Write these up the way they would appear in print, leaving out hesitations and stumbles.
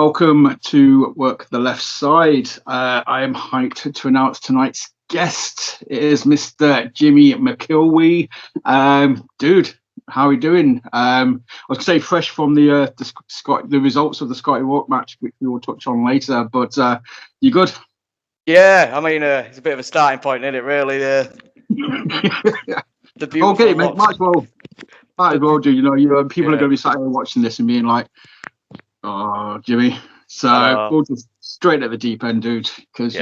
welcome to Work the Left Side. I am hyped to announce tonight's guest. It is Mr. Jimmy Mcilwee. Dude, how are we doing? I was going to say fresh from the results of the Scotty Rawk match, which we will touch on later. But you good? Yeah, I mean, it's a bit of a starting point, isn't it? Really, the beautiful. Okay, mate. Might as well do. People are going to be sat here watching this and being like, "Oh, Jimmy." So we'll just straight at the deep end, dude. Because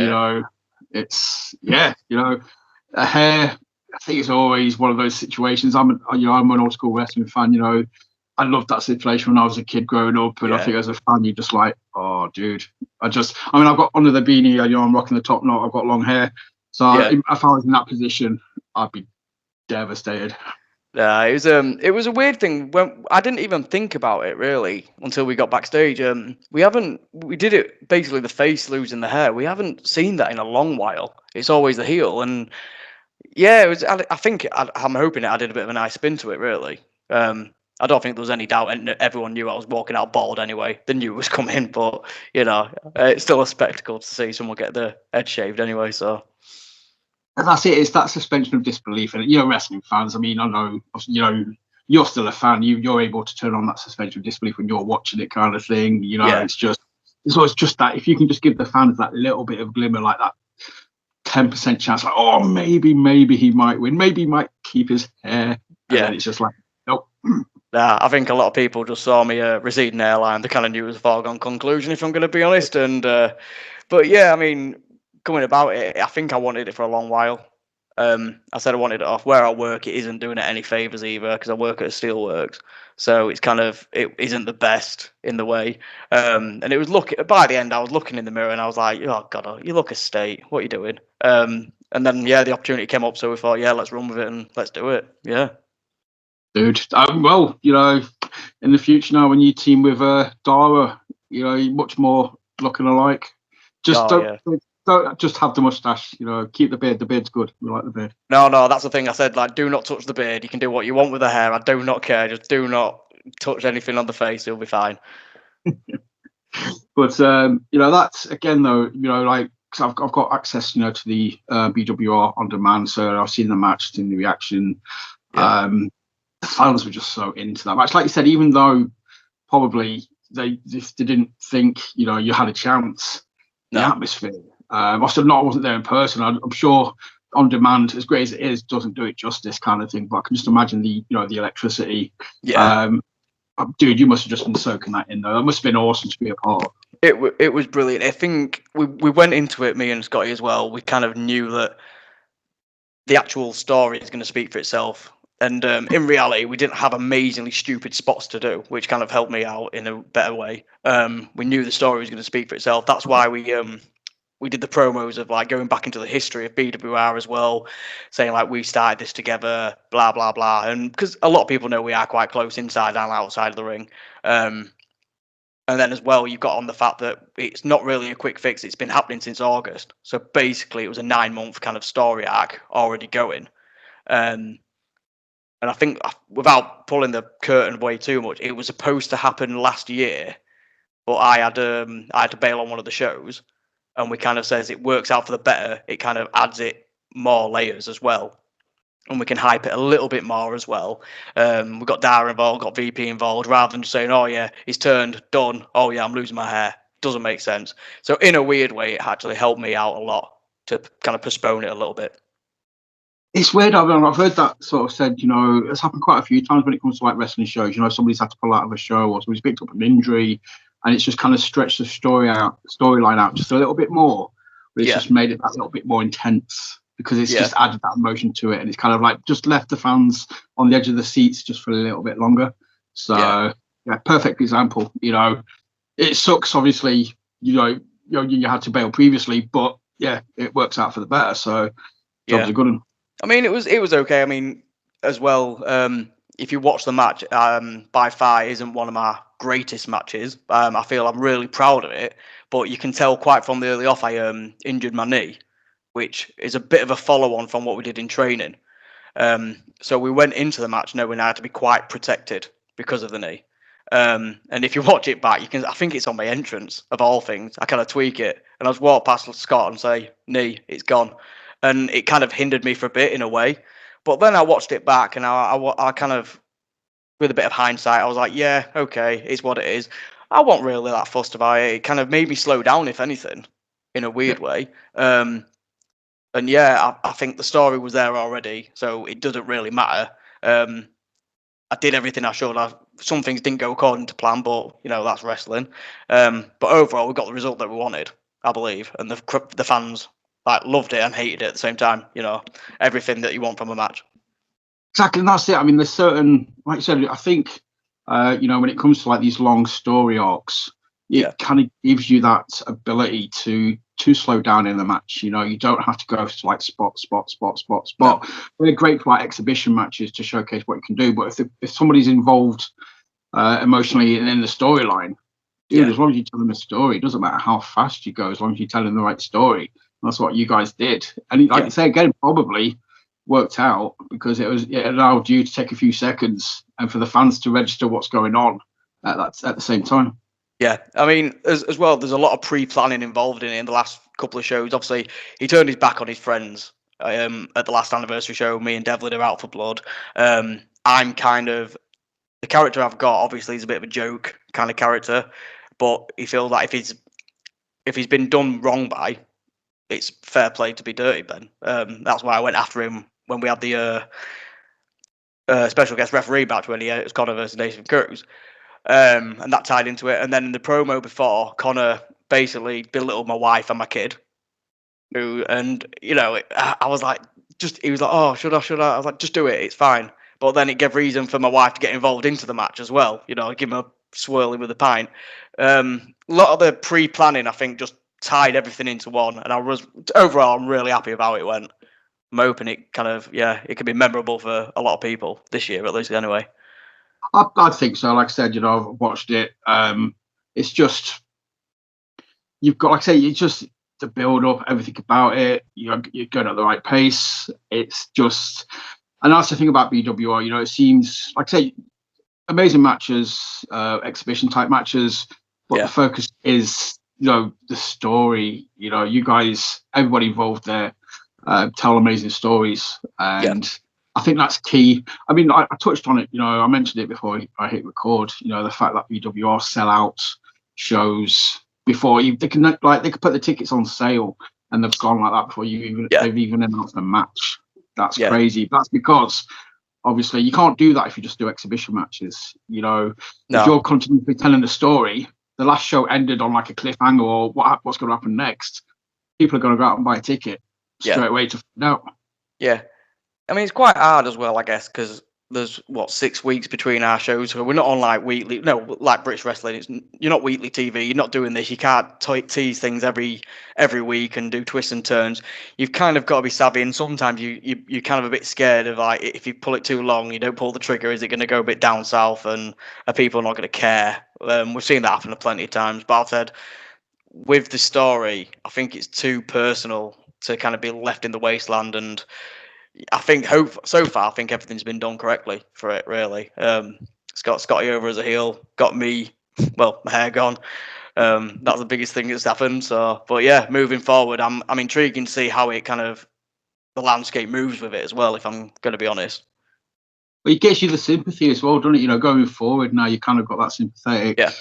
it's a hair. I think it's always one of those situations. I'm an old school wrestling fan. I loved that situation when I was a kid growing up, and I think as a fan, you're just like, oh, dude. I've got under the beanie. I'm rocking the top knot. I've got long hair, so if I was in that position, I'd be devastated. Yeah, it was a weird thing. When I didn't even think about it really until we got backstage. We did it basically the face losing the hair. We haven't seen that in a long while. It's always the heel, and it was. I'm hoping it added a bit of a nice spin to it. Really. I don't think there was any doubt, and everyone knew I was walking out bald anyway. They knew it was coming, but it's still a spectacle to see someone get the head shaved anyway. So. And that's it. It's that suspension of disbelief, and wrestling fans. I mean, I know, you're still a fan. You're able to turn on that suspension of disbelief when you're watching it, kind of thing. It's always just that. If you can just give the fans that little bit of glimmer, like that 10% chance, like, oh, maybe he might win, maybe he might keep his hair. And then it's just like, nope. Nah, I think a lot of people just saw me receding hairline. They kind of knew it was a foregone conclusion, if I'm going to be honest. And but yeah, I mean, coming about it, I think I wanted it for a long while. I said I wanted it off. Where I work, it isn't doing it any favors either because I work at a steelworks, so it isn't the best in the way. And it was by the end, I was looking in the mirror and I was like, oh god, you look a state. What are you doing? And then the opportunity came up, so we thought, let's run with it and let's do it. Yeah. Dude, well, in the future now when you team with Dara, much more looking alike. Just don't just have the mustache. Keep the beard. The beard's good. We like the beard. No, that's the thing. I said, like, do not touch the beard. You can do what you want with the hair. I do not care. Just do not touch anything on the face. It'll be fine. But that's again though. Cause I've got access, to the BWR on demand, so I've seen the match, seen the reaction. Yeah. The fans were just so into that match. Like you said, even though probably they didn't think you had a chance, the atmosphere. I wasn't there in person. I'm sure on demand, as great as it is, doesn't do it justice, kind of thing. But I can just imagine the electricity. Yeah. Dude, you must have just been soaking that in though. It must have been awesome to be a part of. It was brilliant. I think we went into it, me and Scotty as well. We kind of knew that the actual story is going to speak for itself. And in reality, we didn't have amazingly stupid spots to do, which kind of helped me out in a better way. We knew the story was going to speak for itself. That's why we did the promos of like going back into the history of BWR as well, saying like we started this together, blah blah blah. And because a lot of people know we are quite close inside and outside of the ring. And then as well, you've got on the fact that it's not really a quick fix. It's been happening since August. So basically, it was a 9-month kind of story arc already going. And I think, without pulling the curtain away too much, it was supposed to happen last year, but I had to bail on one of the shows, and we kind of says it works out for the better. It kind of adds it more layers as well, and we can hype it a little bit more as well. We've got Dara involved, got VP involved, rather than just saying, oh yeah, he's turned, done. Oh yeah, I'm losing my hair. Doesn't make sense. So in a weird way, it actually helped me out a lot to kind of postpone it a little bit. It's weird. I've heard that sort of said, it's happened quite a few times when it comes to like wrestling shows. Somebody's had to pull out of a show or somebody's picked up an injury, and it's just kind of stretched the storyline out just a little bit more. But it's just made it that little bit more intense because it's just added that emotion to it, and it's kind of like just left the fans on the edge of the seats just for a little bit longer. So perfect example. It sucks. Obviously, you had to bail previously, but it works out for the better. So job's a good one. I mean, it was okay. I mean, as well, if you watch the match, by far isn't one of my greatest matches. I feel I'm really proud of it, but you can tell quite from the early off I injured my knee, which is a bit of a follow-on from what we did in training. So we went into the match knowing I had to be quite protected because of the knee. And if you watch it back, you can. I think it's on my entrance of all things. I kind of tweak it, and I was walk past Scott and say, "Knee, it's gone," and it kind of hindered me for a bit in a way. But then I watched it back, and I kind of, with a bit of hindsight, I was like, "Yeah, okay, it's what it is." I wasn't really that fussed about it. It kind of made me slow down, if anything, in a weird way. And yeah, I think the story was there already, so it doesn't really matter. I did everything I should. Some things didn't go according to plan, but that's wrestling. But overall, we got the result that we wanted, I believe, and the fans loved it and hated it at the same time. Everything that you want from a match. Exactly, and that's it. I mean, there's certain, like you said, I think, when it comes to like these long story arcs, it kind of gives you that ability to slow down in the match. You don't have to go to like spot. No. They're great for like exhibition matches to showcase what you can do. But if somebody's involved emotionally in the storyline, dude, as long as you tell them a story, it doesn't matter how fast you go, as long as you tell them the right story. And that's what you guys did. And like you say again, probably worked out because it allowed you to take a few seconds and for the fans to register what's going on at the same time. Yeah, I mean, as well, there's a lot of pre-planning involved in the last couple of shows. Obviously, he turned his back on his friends at the last anniversary show. Me and Devlin are out for blood. I'm kind of the character I've got. Obviously, is a bit of a joke kind of character, but he feels like if he's been done wrong by, it's fair play to be dirty. Then that's why I went after him when we had the special guest referee match when it was Connor versus Nathan Cruz. And that tied into it. And then in the promo before, Connor basically belittled my wife and my kid. I was like, he was like, oh, should I? I was like, just do it. It's fine. But then it gave reason for my wife to get involved into the match as well. Give him a swirling with a pint. A lot of the pre-planning, I think, just tied everything into one. And overall, I'm really happy with how it went. I'm hoping it kind of, it could be memorable for a lot of people this year, at least anyway. I think so. Like I said, I've watched it. It's just you've got, like I say, it's just the build up, everything about it. You're going at the right pace. It's just, and that's the thing about BWR. It seems like I say, amazing matches, exhibition type matches, but the focus is the story. You guys, everybody involved there, tell amazing stories and. I think that's key. I mean, I touched on it. I mentioned it before I hit record. The fact that BWR sell out shows before they can put the tickets on sale and they've gone like that before they've even announced a match. That's crazy. That's because obviously you can't do that if you just do exhibition matches. If you're continuously telling the story, the last show ended on like a cliffhanger or what's going to happen next. People are going to go out and buy a ticket straight away to find out. Yeah. I mean, it's quite hard as well, I guess, because there's 6 weeks between our shows. So we're not on like weekly, like British wrestling. You're not weekly TV. You're not doing this. You can't tease things every week and do twists and turns. You've kind of got to be savvy, and sometimes you're kind of a bit scared of like if you pull it too long, you don't pull the trigger. Is it going to go a bit down south, and are people not going to care? We've seen that happen plenty of times. But I've said with the story, I think it's too personal to kind of be left in the wasteland and. I think so far, I think everything's been done correctly for it. Really, it's got Scotty over as a heel, got me, my hair gone. That's the biggest thing that's happened. So, but yeah, moving forward, I'm intrigued to see how it kind of the landscape moves with it as well. If I'm going to be honest. Well, it gets you the sympathy as well, doesn't it? Going forward now, you kind of got that sympathetic. Yeah.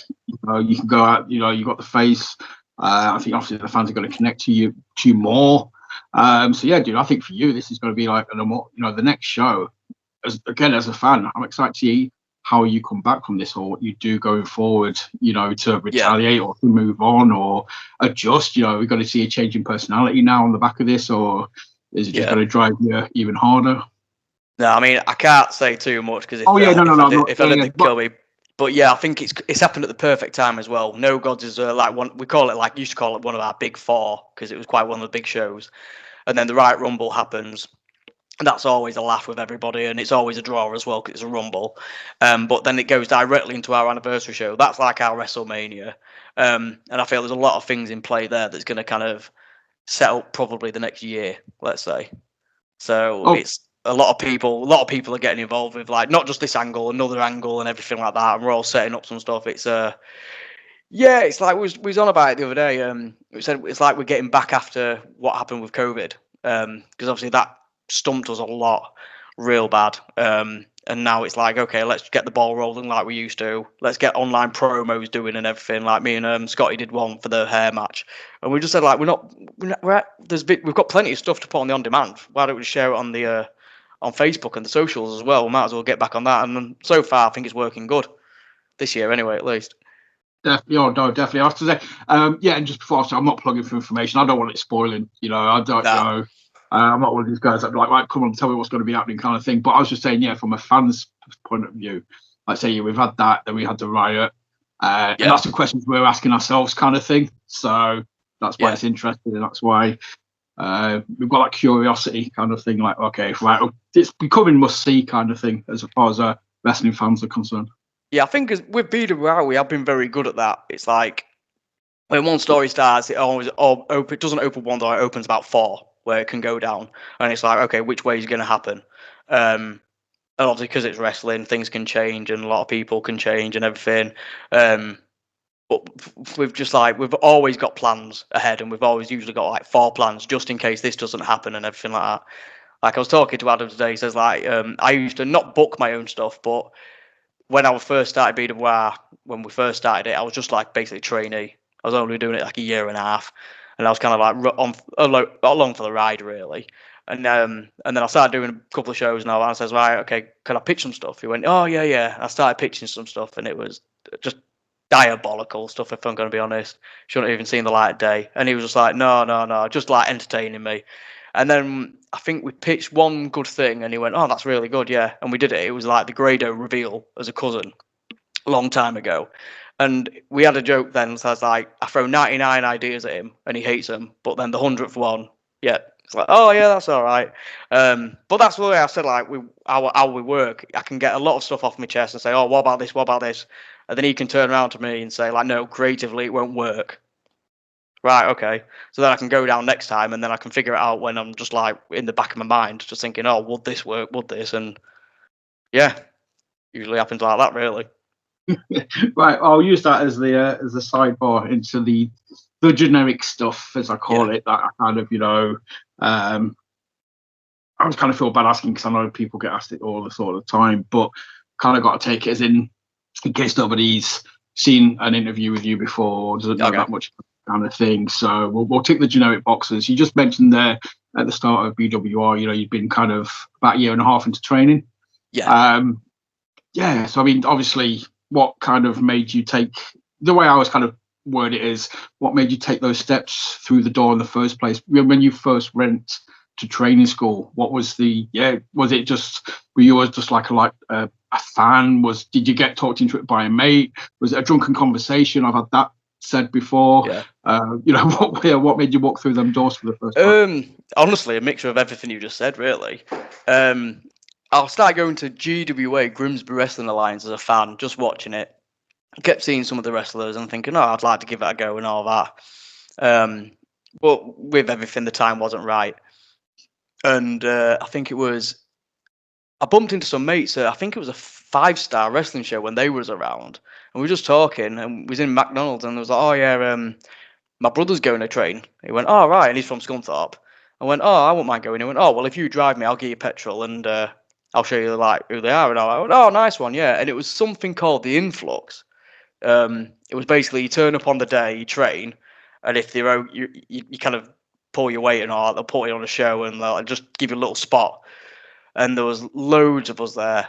You can go out. You got the face. I think obviously the fans are going to connect to you more. So yeah, dude, I think for you, this is going to be like the next show. As a fan, I'm excited to see how you come back from this or what you do going forward. To retaliate or to move on or adjust. We're going to see a change in personality now on the back of this, or is it just going to drive you even harder? No, I mean I can't say too much because if I did kill me. But yeah, I think it's happened at the perfect time as well. No Gods is like one we call it like used to call it one of our big four because it was quite one of the big shows, and then the Right Rumble happens. And that's always a laugh with everybody, and it's always a draw as well because it's a Rumble. But then it goes directly into our anniversary show. That's like our WrestleMania, and I feel there's a lot of things in play there that's going to kind of set up probably the next year, let's say. So a lot of people are getting involved with, like, not just this angle, another angle, and everything like that. And we're all setting up some stuff. It's yeah, it's like we was on about it the other day. We said it's like we're getting back after what happened with COVID, because obviously that stumped us a lot, real bad. And now it's like, okay, let's get the ball rolling like we used to. Let's get online promos doing and everything. Like me and Scotty did one for the hair match, and we just said, like, we've got plenty of stuff to put on the on demand. Why don't we share it on the on Facebook and the socials as well? We might as well get back on that. And so far, I think it's working good this year, anyway, at least. Definitely, no, definitely. I have to say, yeah, and just before I say, I'm not plugging for information. I don't want it spoiling. I don't know. I'm not one of these guys that be like, right, come on, tell me what's going to be happening, kind of thing. But I was just saying, yeah, from a fan's point of view, like say, yeah, we've had that, then we had the riot, and that's the questions we're asking ourselves, kind of thing. So that's why it's interesting, and that's why we've got that curiosity, kind of thing. Like, okay, right, it's becoming must see, kind of thing, as far as wrestling fans are concerned. Yeah, I think with BWR, we have been very good at that. It's like when one story starts, it always it doesn't open one door, it opens about four where it can go down. And it's like, okay, which way is going to happen? And obviously, because it's wrestling, things can change and a lot of people can change and everything. But we've always got plans ahead, and we've always usually got like 4 plans just in case this doesn't happen and everything like that. Like I was talking to Adam today, he says, like, I used to not book my own stuff, but when I first started BWR, when we first started it, I was just like basically trainee. I was only doing it like a year and a half, and I was kind of like along for the ride, really. And then I started doing a couple of shows, and I says, right, okay, can I pitch some stuff? He went, oh yeah. And I started pitching some stuff, and it was just diabolical stuff, if I'm going to be honest. Shouldn't have even seen the light of day. And he was just like, no, just like entertaining me. And then I think we pitched one good thing, and he went, oh, that's really good, yeah. And we did it. It was like the Grado reveal as a cousin a long time ago. And we had a joke then, so I was like, I throw 99 ideas at him, and he hates them. But then the 100th one, yeah, it's like, oh yeah, that's all right. But that's the way I said, like, how we work. I can get a lot of stuff off my chest and say, oh, what about this? What about this? And then he can turn around to me and say, like, no, creatively it won't work. Right, okay. So then I can go down next time, and then I can figure it out when I'm just like in the back of my mind, just thinking, oh, would this work? Would this? And yeah, usually happens like that, really. Right, I'll use that as the sidebar into the generic stuff, as I call it. That I kind of, I was kind of feel bad asking because I know people get asked it all the time, but kind of got to take it as in case nobody's seen an interview with you before, or doesn't know that much kind of thing. So we'll tick the generic boxes. You just mentioned there at the start of BWR, you've been kind of about a year and a half into training. Yeah. Yeah. So I mean, obviously, what kind of made you take, the way I was kind of word it is, what made you take those steps through the door in the first place? When you first went to training school, what was was it just, were you just like a fan? Did you get talked into it by a mate? Was it a drunken conversation? I've had that said before. What made you walk through them doors for the first time? Honestly, a mixture of everything you just said, really. I started going to GWA, Grimsby Wrestling Alliance, as a fan, just watching it. I kept seeing some of the wrestlers and thinking, oh, I'd like to give it a go and all that. But with everything, the time wasn't right. And I think I bumped into some mates. I think it was a 5-star wrestling show when they was around. And we were just talking, and we was in McDonald's, and there was like, oh yeah, my brother's going to train. He went, oh right, and he's from Scunthorpe. I went, oh, I won't mind going. He went, oh well, if you drive me, I'll get you petrol, and I'll show you like who they are. And I went, oh, nice one, yeah. And it was something called the Influx. It was basically you turn up on the day, you train, and if they're you kind of pull your weight and all, they'll put you on a show and they'll just give you a little spot. And there was loads of us there.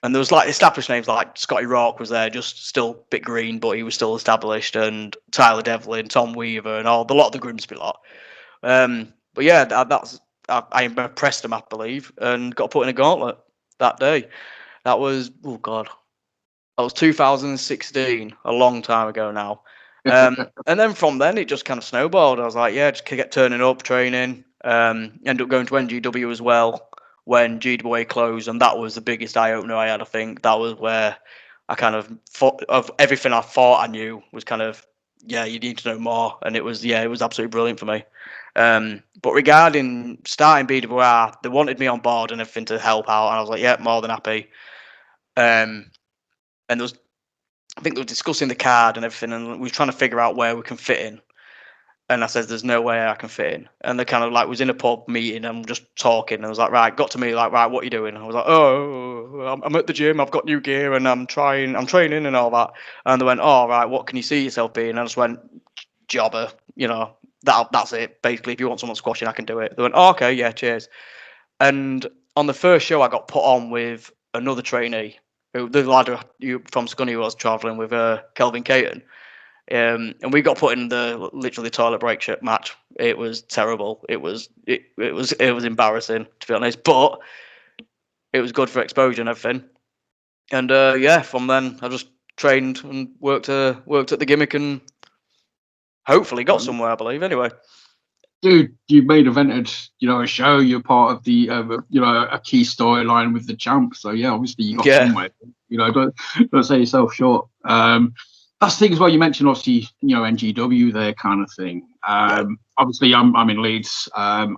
And there was like established names like Scotty Rawk was there, just still a bit green, but he was still established, and Tyler Devlin, Tom Weaver, and a lot of the Grimsby lot. But yeah, I impressed him, I believe, and got put in a gauntlet that day. That was, oh God, that was 2016, a long time ago now. And then from then, it just kind of snowballed. I was like, yeah, just kept turning up, training. Ended up going to NGW as well when GWA closed, and that was the biggest eye opener I had. I think that was where I kind of thought of everything I thought I knew was kind of, yeah, you need to know more, and it was absolutely brilliant for me. But regarding starting BWR, they wanted me on board and everything to help out, and I was like, yeah, more than happy. And there was, I think they were discussing the card and everything, and we were trying to figure out where we can fit in. And I said, there's no way I can fit in. And they kind of like was in a pub meeting and just talking. And I was like, right, got to me, like, right, what are you doing? And I was like, oh, I'm at the gym, I've got new gear and I'm training and all that. And they went, oh, right, what can you see yourself being? And I just went, jobber, that's it. Basically, if you want someone squashing, I can do it. They went, oh, okay, yeah, cheers. And on the first show, I got put on with another trainee, the lad from Scunny who was travelling with Kelvin Caton. And we got put in the literally toilet break match. It was terrible. It was embarrassing, to be honest, but it was good for exposure and everything. And from then I just trained and worked at the gimmick and hopefully got somewhere, I believe. Anyway, dude, you main evented, a show. You're part of the, a key storyline with the champ. So yeah, obviously you got somewhere. Don't say yourself short. That's the thing as well. You mentioned obviously, NGW there kind of thing. Obviously, I'm in Leeds. I'm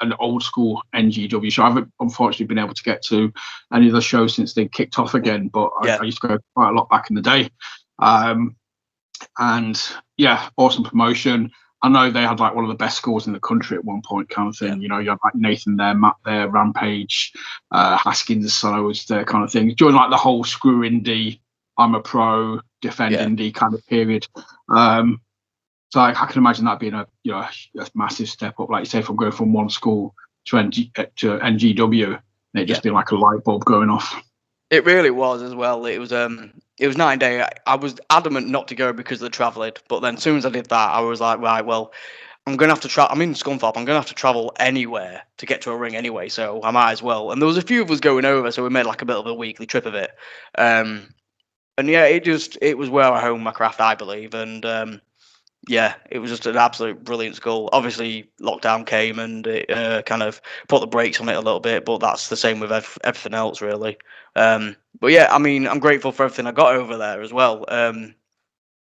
an old school NGW show. I haven't unfortunately been able to get to any of the shows since they kicked off again. But I used to go quite a lot back in the day. And yeah, awesome promotion. I know they had like one of the best scores in the country at one point, kind of thing. You had like Nathan there, Matt there, Rampage, Haskins, Solos there, kind of thing. During like the whole screw indie, I'm a pro, defend indie kind of period. So I can imagine that being a massive step up, like you say, from going from one school to NGW, and it just being like a light bulb going off. It really was as well. It was night and day. I was adamant not to go because of the travelling, but then as soon as I did that, I was like, right, well, I'm going to have to travel. I'm in Scunthorpe. I'm going to have to travel anywhere to get to a ring anyway, so I might as well. And there was a few of us going over, so we made like a bit of a weekly trip of it. And yeah, it was where I honed my craft, I believe. And it was just an absolute brilliant school. Obviously, lockdown came and it kind of put the brakes on it a little bit, but that's the same with everything else, really. But yeah, I mean, I'm grateful for everything I got over there as well.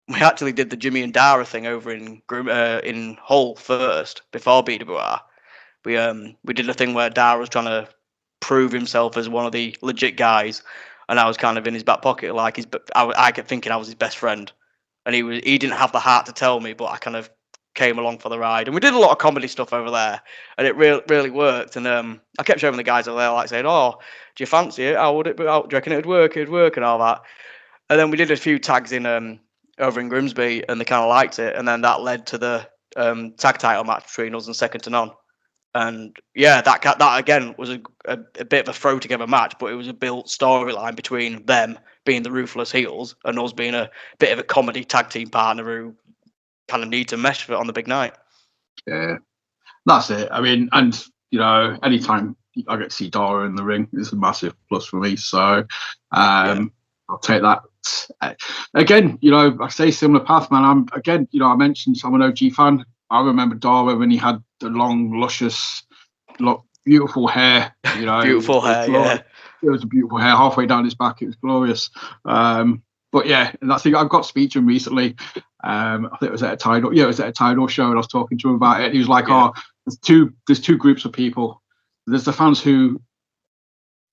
We actually did the Jimmy and Dara thing over in Hull first before BWR. We did a thing where Dara was trying to prove himself as one of the legit guys, and I was kind of in his back pocket, like I kept thinking I was his best friend, and he didn't have the heart to tell me, but I kind of came along for the ride, and we did a lot of comedy stuff over there, and it really worked. And I kept showing the guys over there, like saying, "Oh, do you fancy it? How would it be? Do you reckon it'd work? It'd work," and all that. And then we did a few tags in over in Grimsby, and they kind of liked it, and then that led to the tag title match between us and Second to None. And yeah, that again was a bit of a throw together match, but it was a built storyline between them being the ruthless heels and us being a bit of a comedy tag team partner who kind of need to mesh for it on the big night. Yeah, that's it. I mean, and anytime I get to see Dara in the ring, it's a massive plus for me. So I'll take that. Again, I say similar path, man. I mentioned I'm an OG fan. I remember Dara when he had the long, luscious, beautiful hair. Beautiful hair, yeah. It was a beautiful hair halfway down his back. It was glorious. But yeah, and that's the thing. I've got to speak to him recently. I think it was at a Tidal. Yeah, it was at a Tidal show, and I was talking to him about it. He was like, "Oh, there's two groups of people. There's the fans who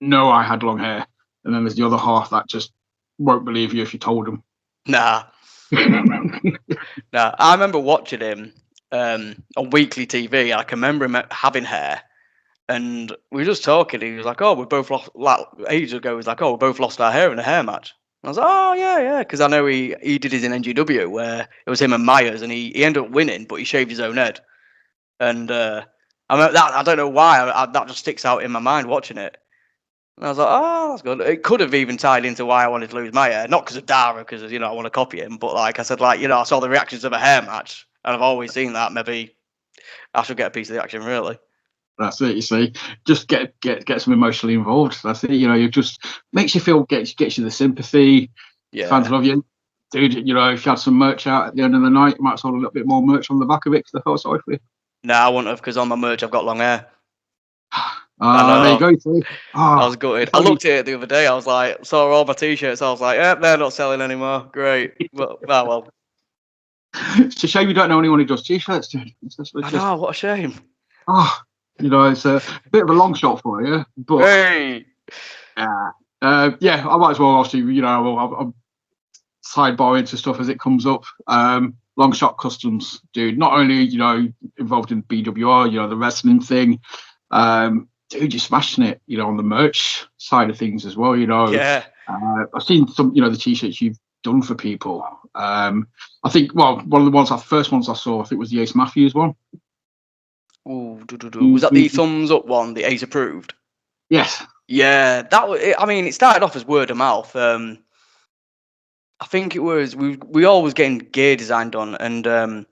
know I had long hair, and then there's the other half that just won't believe you if you told them." Nah. Nah. I remember watching him on weekly TV, and I can remember him having hair. And we were just talking. He was like, "Oh, we both lost." Like ages ago, he was like, "Oh, we both lost our hair in a hair match." And I was like, "Oh yeah," because I know he did his in NGW where it was him and Myers, and he ended up winning, but he shaved his own head. And I don't know why that just sticks out in my mind watching it. And I was like, "Oh, that's good." It could have even tied into why I wanted to lose my hair, not because of Dara, because I want to copy him, but like I said, I saw the reactions of a hair match, and I've always seen that. Maybe I should get a piece of the action, really. That's it. You see, just get some emotionally involved. That's it. It just makes you feel, gets you the sympathy. Yeah, fans love you, dude. If you had some merch out at the end of the night, you might have sold a little bit more merch on the back of it because they felt sorry for you. No, I wouldn't have, because on my merch I've got long hair. There you go. See? I was gutted. I looked at it the other day. I was like, saw all my t-shirts. I was like, they're not selling anymore. Great. Well. It's a shame you don't know anyone who does t-shirts, dude. I know, what a shame. It's a bit of a long shot for you, but Hey. yeah, I might as well. Obviously, I'll sidebar into stuff as it comes up. LongShot Customs, dude. Not only involved in BWR, the wrestling thing. Dude, you're smashing it. On the merch side of things as well. Yeah. I've seen some, the t-shirts you've done for people. I think, one of the first ones I saw, I think was the Ace Matthews one. Ooh, was that the thumbs up one, the Ace approved? Yes. Yeah, that was. I mean, it started off as word of mouth. I think it was we always getting gear design done, and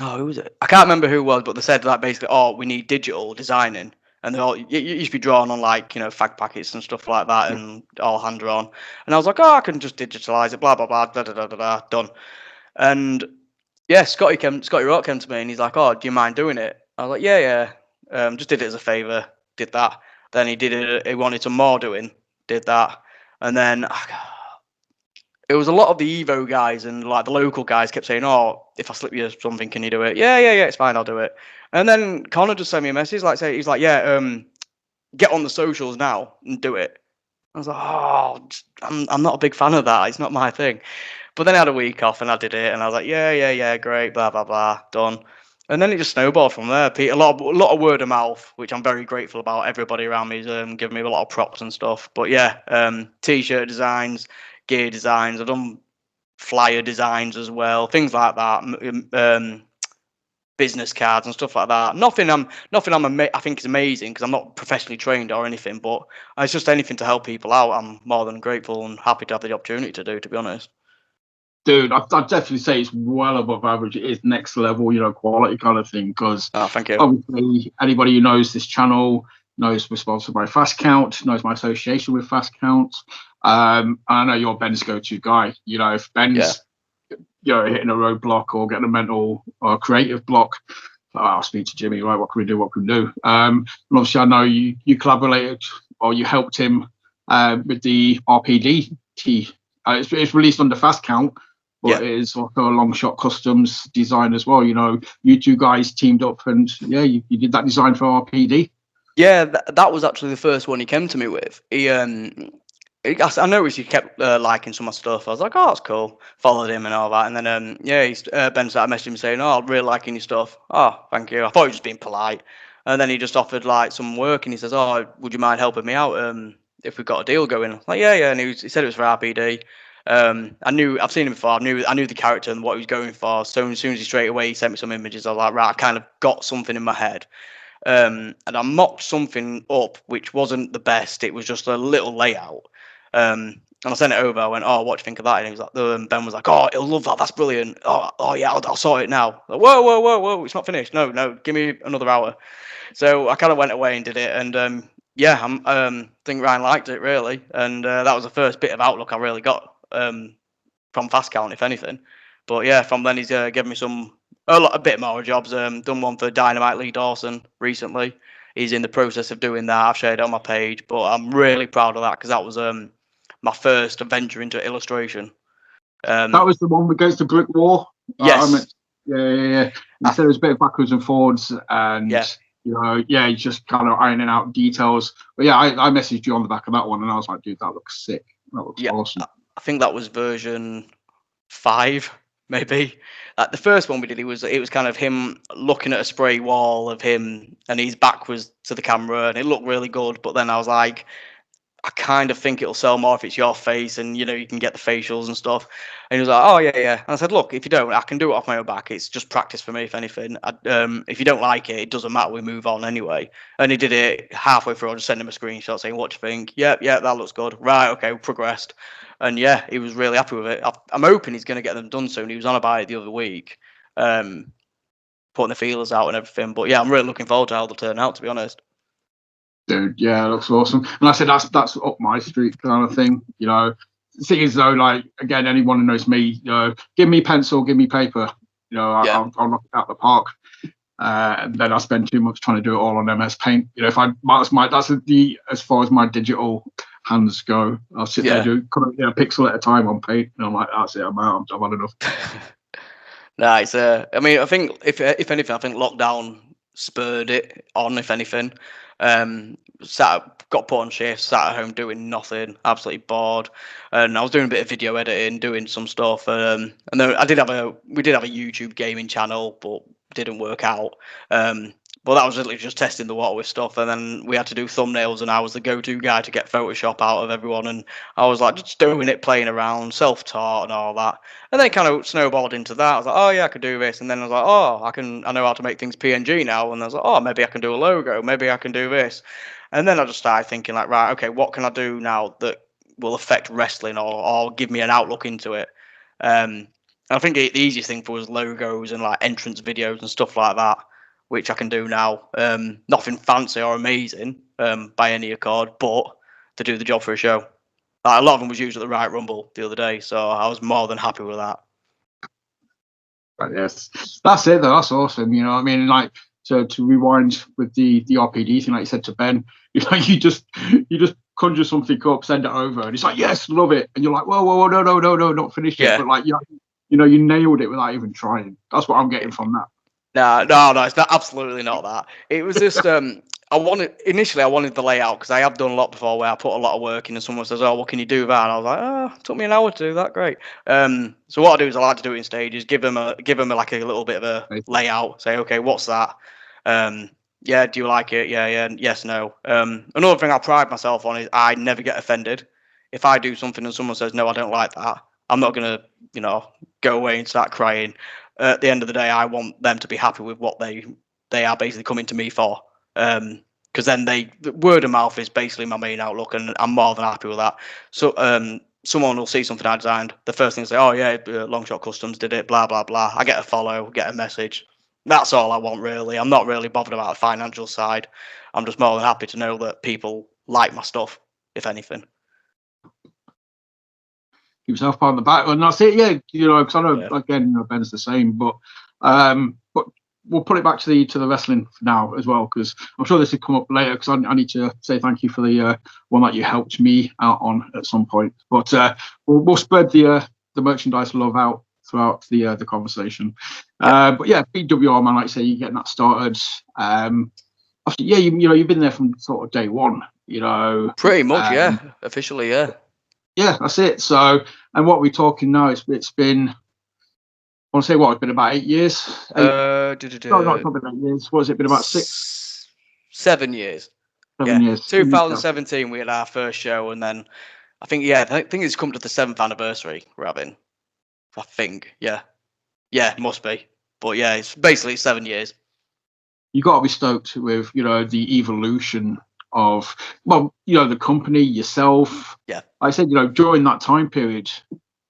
who was it? I can't remember who it was, but they said that basically, we need digital designing, and they all it used to be drawn on like fag packets and stuff like that, and all hand drawn. And I was like, I can just digitalize it, blah blah blah, da da da da da, done. And yeah, Scotty Rawk came to me and he's like, do you mind doing it? I was like, yeah. Just did it as a favour, did that. Then he did it. He wanted some more doing, did that, and then. It was a lot of the Evo guys and like the local guys kept saying, if I slip you something, can you do it? Yeah, it's fine, I'll do it. And then Connor just sent me a message, he's like, get on the socials now and do it. I was like, I'm not a big fan of that. It's not my thing. But then I had a week off and I did it, and I was like, yeah, great, blah blah blah, done. And then it just snowballed from there. A lot of word of mouth, which I'm very grateful about. Everybody around me is giving me a lot of props and stuff. But yeah, t-shirt designs, gear designs. I've done flyer designs as well, things like that. Business cards and stuff like that. Nothing I think is amazing because I'm not professionally trained or anything. But it's just anything to help people out. I'm more than grateful and happy to have the opportunity to do. To be honest. Dude, I'd definitely say it's well above average. It is next level, quality kind of thing. Because thank you. Obviously, anybody who knows this channel knows we're sponsored by Fast Count, knows my association with Fast Count. And I know you're Ben's go-to guy. If Ben's hitting a roadblock or getting a mental or creative block, I'll speak to Jimmy. Right, what can we do? What can we do? And obviously, I know you collaborated or you helped him with the RPD. It's released under Fast Count. But it is also a LongShot Customs design as well. You two guys teamed up and you did that design for RPD. Yeah, that was actually the first one he came to me with. I noticed he kept liking some of my stuff. I was like, that's cool. Followed him and all that. And then, Ben started messaging me saying, I'm really liking your stuff. Oh, thank you. I thought he was just being polite. And then he just offered like some work and he says, would you mind helping me out if we've got a deal going? I'm like, yeah. And he said it was for RPD. I've seen him before. I knew the character and what he was going for. So as soon as he sent me some images, I was like, right, I've kind of got something in my head. And I mocked something up which wasn't the best. It was just a little layout. And I sent it over. I went, what do you think of that? And he was like, Ben was like, he'll love that. That's brilliant. Oh yeah, I'll sort it now. Like, whoa, it's not finished. No, give me another hour. So I kind of went away and did it. And I think Ryan liked it really. And that was the first bit of outlook I really got from Fast Count, if anything. But yeah, from then he's given me a bit more jobs. Done one for Dynamite Lee Dawson recently. He's in the process of doing that. I've shared it on my page, but I'm really proud of that because that was my first venture into illustration. That was the one against the brick wall. Yes. Yeah. You said it was a bit backwards and forwards, and he's just kind of ironing out details. But yeah, I messaged you on the back of that one, and I was like, dude, that looks sick. That looks awesome. I think that was version 5, maybe. Like the first one we did, it was kind of him looking at a spray wall of him, and his back was to the camera, and it looked really good. But then I was like, I kind of think it'll sell more if it's your face, and you can get the facials and stuff. And he was like, yeah. And I said, look, if you don't, I can do it off my own back. It's just practice for me, if anything. If you don't like it, it doesn't matter. We move on anyway. And he did it halfway through. I just sent him a screenshot saying, what do you think? Yeah, that looks good. Right, okay, we progressed. And yeah, he was really happy with it. I'm hoping he's going to get them done soon. He was on about it the other week, putting the feelers out and everything. But yeah, I'm really looking forward to how they'll turn out, to be honest. Dude, yeah, it looks awesome. And I said that's up my street kind of thing. The thing is though, like again, anyone who knows me, give me pencil, give me paper. I'll knock it out the park. And then I spend too much trying to do it all on MS Paint. If that's as far as my digital hands go. I'll sit there do a pixel at a time on Paint, and I'm like, that's it, I'm out. I've had enough. No, it's I mean, I think if anything, I think lockdown spurred it on. If anything, got put on shift, sat at home doing nothing, absolutely bored, and I was doing a bit of video editing, doing some stuff, and then we did have a YouTube gaming channel, but didn't work out. But that was literally just testing the water with stuff, and then we had to do thumbnails, and I was the go-to guy to get Photoshop out of everyone, and I was like just doing it, playing around, self-taught, and all that. And then it kind of snowballed into that. I was like, oh yeah, I could do this. And then I was like, oh, I know how to make things PNG now. And I was like, oh, maybe I can do a logo. Maybe I can do this. And then I just started thinking like, right, okay, what can I do now that will affect wrestling or give me an outlook into it? I think the easiest thing for was logos and like entrance videos and stuff like that, which I can do now. Nothing fancy or amazing by any accord, but to do the job for a show. Like, a lot of them was used at the Right Rumble the other day, so I was more than happy with that. Right, yes, that's it though. That's awesome. You know, I mean, like to rewind with the RPD thing, like you said to Ben, you know, you just conjure something up, send it over, and it's like, yes, love it, and you're like, whoa, no, not finished yet, but like, you know, you nailed it without even trying. That's what I'm getting from that. No, it's not, absolutely not that. It was just I wanted the layout because I have done a lot before where I put a lot of work in and someone says, oh, what can you do that? And I was like, oh, it took me an hour to do that. Great. So what I do is I like to do it in stages, give them like a little bit of a layout, say, okay, what's that? Yeah, do you like it? Yeah, yes, no. Another thing I pride myself on is I never get offended. If I do something and someone says, no, I don't like that, I'm not gonna, go away and start crying. At the end of the day, I want them to be happy with what they are basically coming to me for. Because then the word of mouth is basically my main outlook, and I'm more than happy with that. So someone will see something I designed, the first thing they say, oh yeah, LongShot Customs did it, blah blah blah. I get a follow, get a message. That's all I want really. I'm not really bothered about the financial side. I'm just more than happy to know that people like my stuff, if anything. Give yourself part on the back, and that's it. Yeah, you know, because I know again, you know, Ben's the same, but we'll put it back to the wrestling for now as well, because I'm sure this will come up later. Because I need to say thank you for the one that you helped me out on at some point. But we'll spread the merchandise love out throughout the conversation. But yeah, BWR, man, like I say, you're getting that started. Yeah, you know, you've been there from sort of day one. You know, pretty much, yeah, officially, yeah. Yeah, that's it. So, and what we're talking now, it's been, I want to say what, it's been about 8 years? No, not been 8 years. What has it been, about 7 years? 7 years. 2017, we had our first show, and then I think it's come to the 7th anniversary we're having. I think, yeah, it must be. But yeah, it's basically 7 years. You got to be stoked with, you know, the evolution of, well, you know, the company, yourself. Yeah. Like I said, you know, during that time period,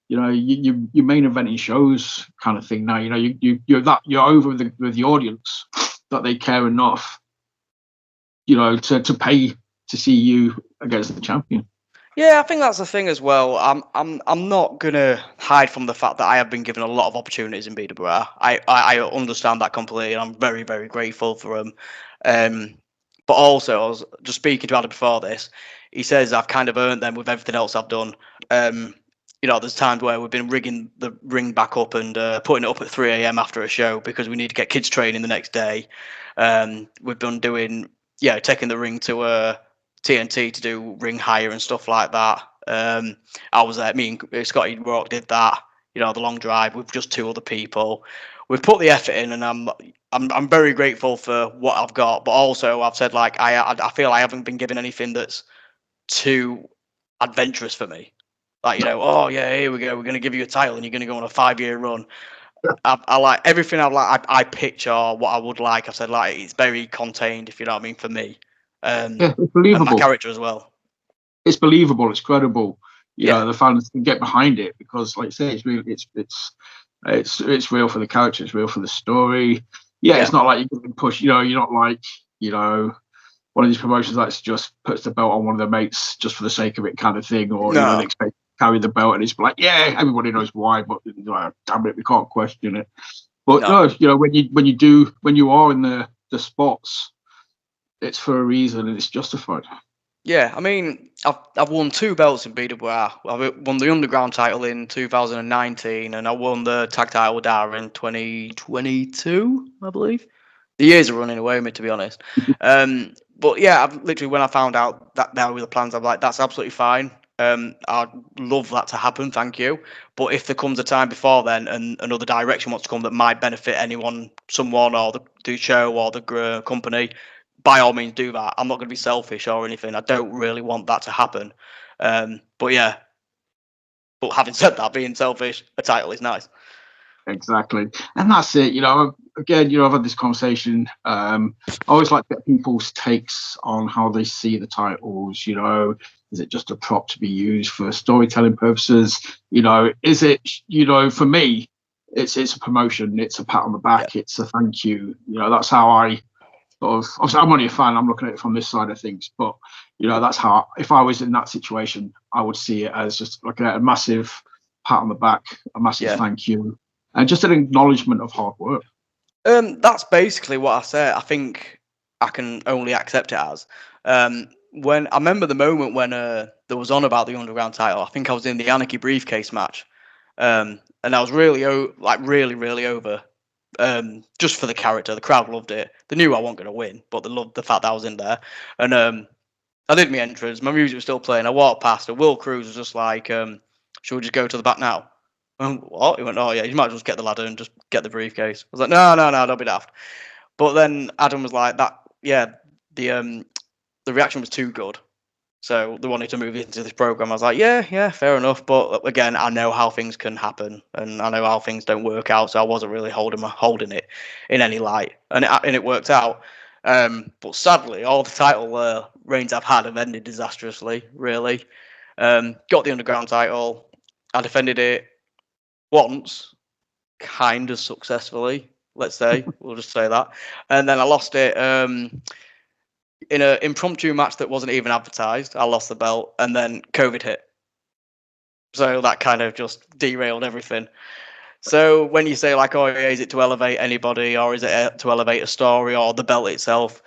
you know, you main eventing shows kind of thing now. You know, you're over with the audience that they care enough, you know, to pay to see you against the champion. Yeah, I think that's the thing as well. I'm not gonna hide from the fact that I have been given a lot of opportunities in BWR. I understand that completely, and I'm very, very grateful for them. But also, I was just speaking to Adam before this. He says I've kind of earned them with everything else I've done. You know, there's times where we've been rigging the ring back up and putting it up at 3 a.m. after a show because we need to get kids training the next day. We've been doing, taking the ring to TNT to do ring hire and stuff like that. I was there. Me and Scotty Rawk did that. You know, the long drive with just 2 other people. We've put the effort in, and I'm very grateful for what I've got. But also, I've said like I feel I haven't been given anything that's too adventurous for me. Like, you know, oh yeah, here we go. We're going to give you a title, and you're going to go on a 5-year run. I like everything. I picture what I would like. I said like it's very contained, if you know what I mean, for me. Yeah, it's believable. And my character as well. It's believable. It's credible. You know, the fans can get behind it because, like I say, it's really it's real for the character. It's real for the story. Yeah, it's not like you're getting pushed. You know, you're not like, you know, one of these promotions that's just puts the belt on one of their mates just for the sake of it, kind of thing, or you know, they expect to carry the belt and it's like, yeah, everybody knows why, but damn it, we can't question it. But no, you know, when you are in the spots, it's for a reason and it's justified. Yeah, I mean, I've won 2 belts in BWR. I won the underground title in 2019, and I won the tag title with Dara in 2022, I believe. The years are running away with me, to be honest. But yeah, I've literally, when I found out that there were the plans, I'm like, that's absolutely fine. I'd love that to happen, thank you. But if there comes a time before then and another direction wants to come that might benefit anyone, someone, or the show or the company, by all means do that. I'm not going to be selfish or anything. I don't really want that to happen. But yeah, but having said that, being selfish, a title is nice. Exactly, and that's it. Again, I've had this conversation. I always like to get people's takes on how they see the titles. Is it just a prop to be used for storytelling purposes? Is it? For me, it's a promotion. It's a pat on the back. Yeah. It's a thank you. That's how I sort of. Obviously, I'm only a fan. I'm looking at it from this side of things, but that's how. If I was in that situation, I would see it as just like a massive pat on the back, a massive thank you. And just an acknowledgement of hard work. That's basically what I say. I think I can only accept it as. When I remember the moment when there was on about the underground title, I think I was in the Anarchy briefcase match, and I was really really over. Just for the character, the crowd loved it. They knew I wasn't going to win, but they loved the fact that I was in there. And I did my entrance. My music was still playing. I walked past, and Will Cruz was just like, "Should we just go to the back now?" What? He went, "Oh yeah, you might as well just get the ladder and just get the briefcase." I was like, "No, don't be daft." But then Adam was like, "That, yeah, the reaction was too good, so they wanted to move into this program." I was like, "Yeah, fair enough." But again, I know how things can happen, and I know how things don't work out, so I wasn't really holding it in any light, and it worked out. But sadly, all the title reigns I've had have ended disastrously. Really, got the underground title. I defended it once, kind of successfully. Let's say we'll just say that, and then I lost it in an impromptu match that wasn't even advertised. I lost the belt, and then COVID hit, so that kind of just derailed everything. So when you say like, "Oh, yeah, is it to elevate anybody, or is it to elevate a story or the belt itself?"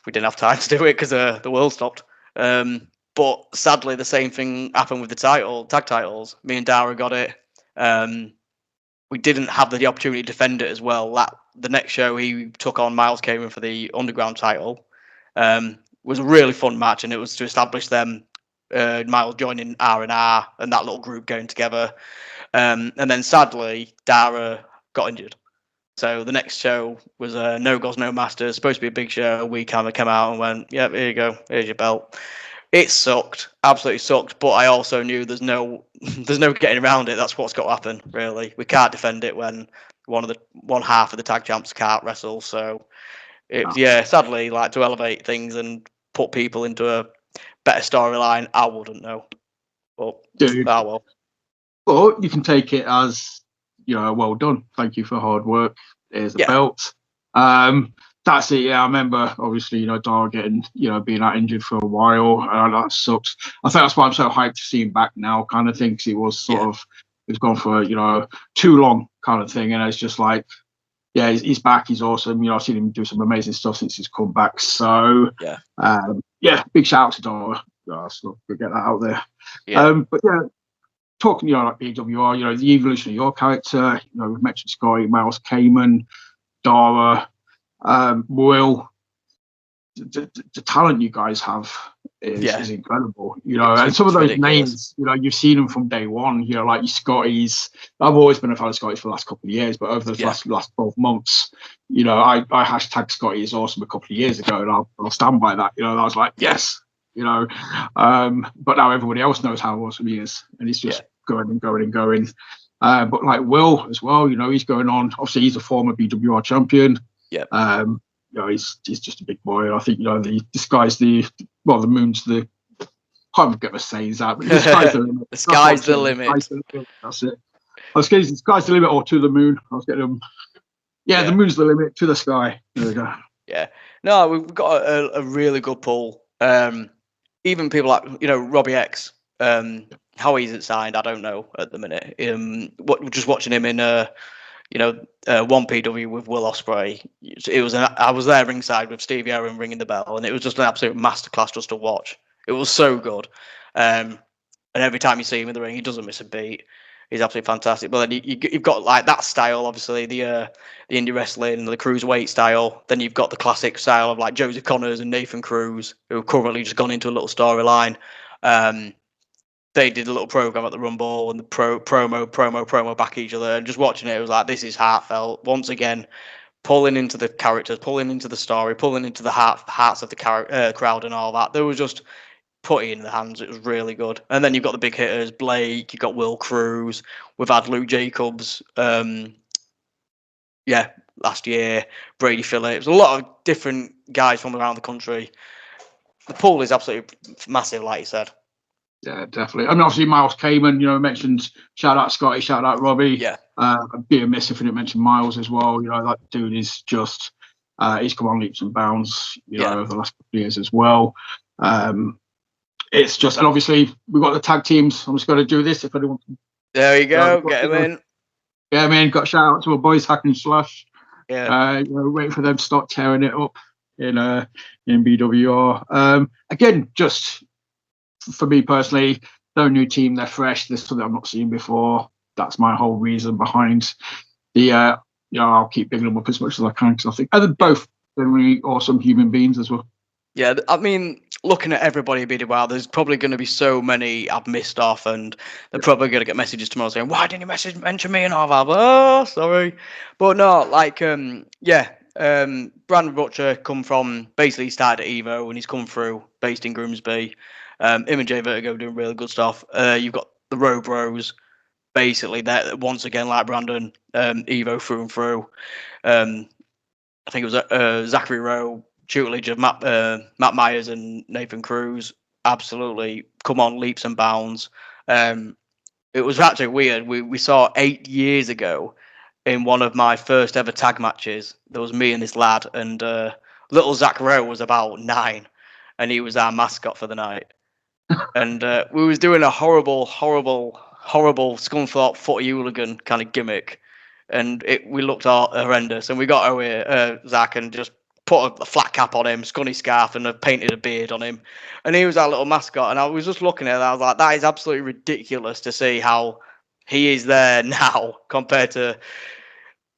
We didn't have time to do it because the world stopped. But sadly, the same thing happened with the tag titles. Me and Dara got it. We didn't have the opportunity to defend it as well. The next show he took on Miles Kamen for the underground title. Was a really fun match, and it was to establish them. Miles joining R&R and that little group going together. And then sadly, Dara got injured. So the next show was No Gods, No Masters, supposed to be a big show. We kind of came out and went, "Yep, here you go, here's your belt." It sucked, absolutely sucked. But I also knew there's no getting around it. That's what's got to happen. Really, we can't defend it when one half of the tag champs can't wrestle. So sadly, like, to elevate things and put people into a better storyline, I wouldn't know. But well. But you can take it as, well done. Thank you for hard work. There's a belt. That's it. Yeah, I remember obviously, Dara getting, being out injured for a while. That sucks. I think that's why I'm so hyped to see him back now, kind of thing, because it was sort of, it's gone for, too long kind of thing. And it's just like, yeah, he's back. He's awesome. I've seen him do some amazing stuff since he's come back. So, big shout out to Dara. So get that out there. But yeah, talking, like BWR, the evolution of your character. We've mentioned Scotty, Miles Kamen, Dara, Will. The talent you guys have is incredible, and some of those ridiculous names, you've seen them from day one, like your Scotty's. I've always been a fan of Scotty's for the last couple of years, but over the last 12 months, I hashtag Scotty is awesome a couple of years ago, and I'll stand by that. I was like, yes, but now everybody else knows how awesome he is, and he's just going and going and going. But like Will as well, he's going on. Obviously, he's a former BWR champion. He's just a big boy. I think the sky's the moon's the. I can't get my sayings out, but the sky's the limit. The sky's the limit. That's it. I was getting the sky's the limit, or to the moon. I was getting them. The moon's the limit to the sky. There we go. Yeah. No, we've got a really good pull. Even people like Robbie X. How he's signed, I don't know at the minute. Just watching him in one PW with Will Ospreay. I was there ringside with Stevie Owen ringing the bell, and it was just an absolute masterclass just to watch. It was so good. And every time you see him in the ring, he doesn't miss a beat. He's absolutely fantastic. But then you've got like that style, obviously the indie wrestling, the cruiserweight style. Then you've got the classic style of like Joseph Connors and Nathan Cruz, who have currently just gone into a little storyline. They did a little program at the Rumble and the promo back each other, and just watching it was like, this is heartfelt once again, pulling into the characters, pulling into the story, pulling into the hearts of the crowd and all that. There was just put it in the hands. It was really good. And then you've got the big hitters, Blake, you've got Will Cruz, we've had Luke Jacobs, last year, Brady Phillips, a lot of different guys from around the country. The pool is absolutely massive, like you said. Yeah, definitely. I mean, obviously, Miles Kamen, mentioned, shout out Scotty, shout out Robbie. Yeah. I'd be amiss if we didn't mention Miles as well. That dude is just, he's come on leaps and bounds, over the last couple of years as well. It's just, and obviously, we've got the tag teams. I'm just going to do this if anyone can. There you go, get him in. Get him in, got a shout out to my boys, Hack and Slash. Yeah. Waiting for them to start tearing it up in BWR. Again, just for me personally, they're a new team, they're fresh, there's something I've not seen before. That's my whole reason behind the I'll keep bigging them up as much as I can, because I think they're both really awesome human beings as well. Yeah, I mean, looking at everybody at BWR, there's probably going to be so many I've missed off, and they're probably going to get messages tomorrow saying, why didn't you mention me and all that? Oh, sorry. But no, like, Brandon Butcher come from, basically started at Evo, and he's come through, based in Grimsby. Him and Jay Vertigo doing really good stuff. You've got the Row Bros, basically, that once again, like Brandon, Evo through and through. I think it was Zachary Rowe, tutelage of Matt Myers and Nathan Cruz, absolutely come on leaps and bounds. It was actually weird. We saw 8 years ago in one of my first ever tag matches. There was me and this lad, and little Zach Rowe was about 9, and he was our mascot for the night. And we was doing a horrible Scunthorpe footy hooligan kind of gimmick, and we looked horrendous. And we got over Zach and just put a flat cap on him, scunny scarf, and painted a beard on him. And he was our little mascot. And I was just looking at it, I was like, that is absolutely ridiculous to see how he is there now compared to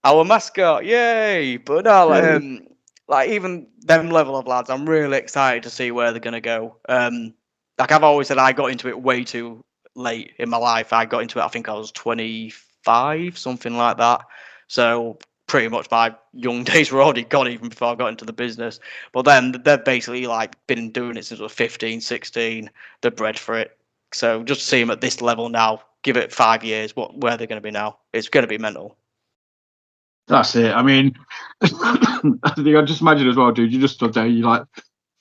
our mascot. Yay! But no, like even them level of lads, I'm really excited to see where they're going to go. Like I've always said, I got into it way too late in my life. I got into it, I think I was 25, something like that. So pretty much my young days were already gone even before I got into the business. But then they've basically like been doing it since I was 15, 16. They're bred for it. So just to see them at this level now, give it 5 years, where they're going to be now, it's going to be mental. That's it. I mean, I just imagine as well, dude, you just stood there, you're like,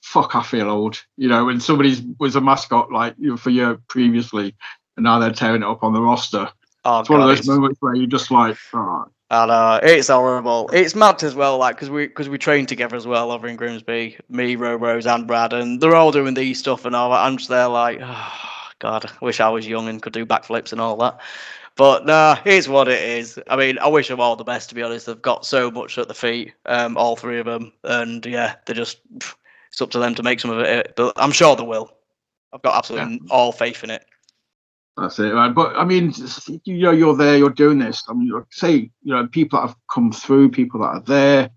fuck, I feel old. When somebody was a mascot like for you previously, and now they're tearing it up on the roster. Oh, it's one of those moments where you're just like, oh. I know, it's horrible. It's mad as well, like because we train together as well over in Grimsby, me, Rose, and Brad, and they're all doing these stuff and all that. I'm just there like, oh God, I wish I was young and could do backflips and all that. But nah, here's what it is. I mean, I wish them all the best, to be honest. They've got so much at the feet, all three of them, and yeah, they're just. It's up to them to make some of it, but I'm sure they will. I've got absolutely all faith in it. That's it, right? But I mean, you're there, you're doing this. I mean, say, people that have come through, people that are there.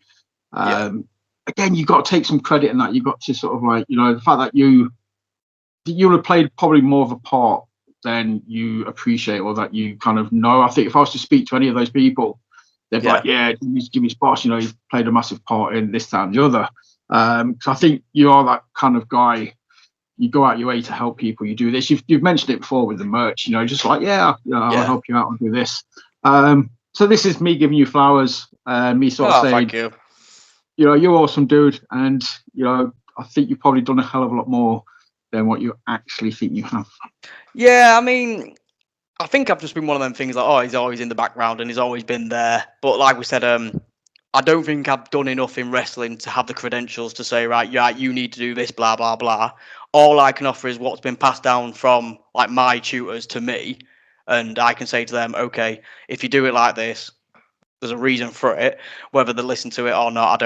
Again, you got to take some credit in that. You got to sort of like, the fact that you would have played probably more of a part than you appreciate or that you kind of know. I think if I was to speak to any of those people, they'd be like, yeah, Jimmy Sparks, he's played a massive part in this, that, and the other. So I think you are that kind of guy. You go out your way to help people. You do this. You've mentioned it before with the merch. Just like I'll help you out and do this. So this is me giving you flowers. Me sort of saying, thank you. You're awesome, dude, and I think you've probably done a hell of a lot more than what you actually think you have. Yeah, I mean, I think I've just been one of them things like, he's always in the background and he's always been there. But like we said, I don't think I've done enough in wrestling to have the credentials to say, right, you need to do this, blah, blah, blah. All I can offer is what's been passed down from like my tutors to me. And I can say to them, okay, if you do it like this, there's a reason for it. Whether they listen to it or not,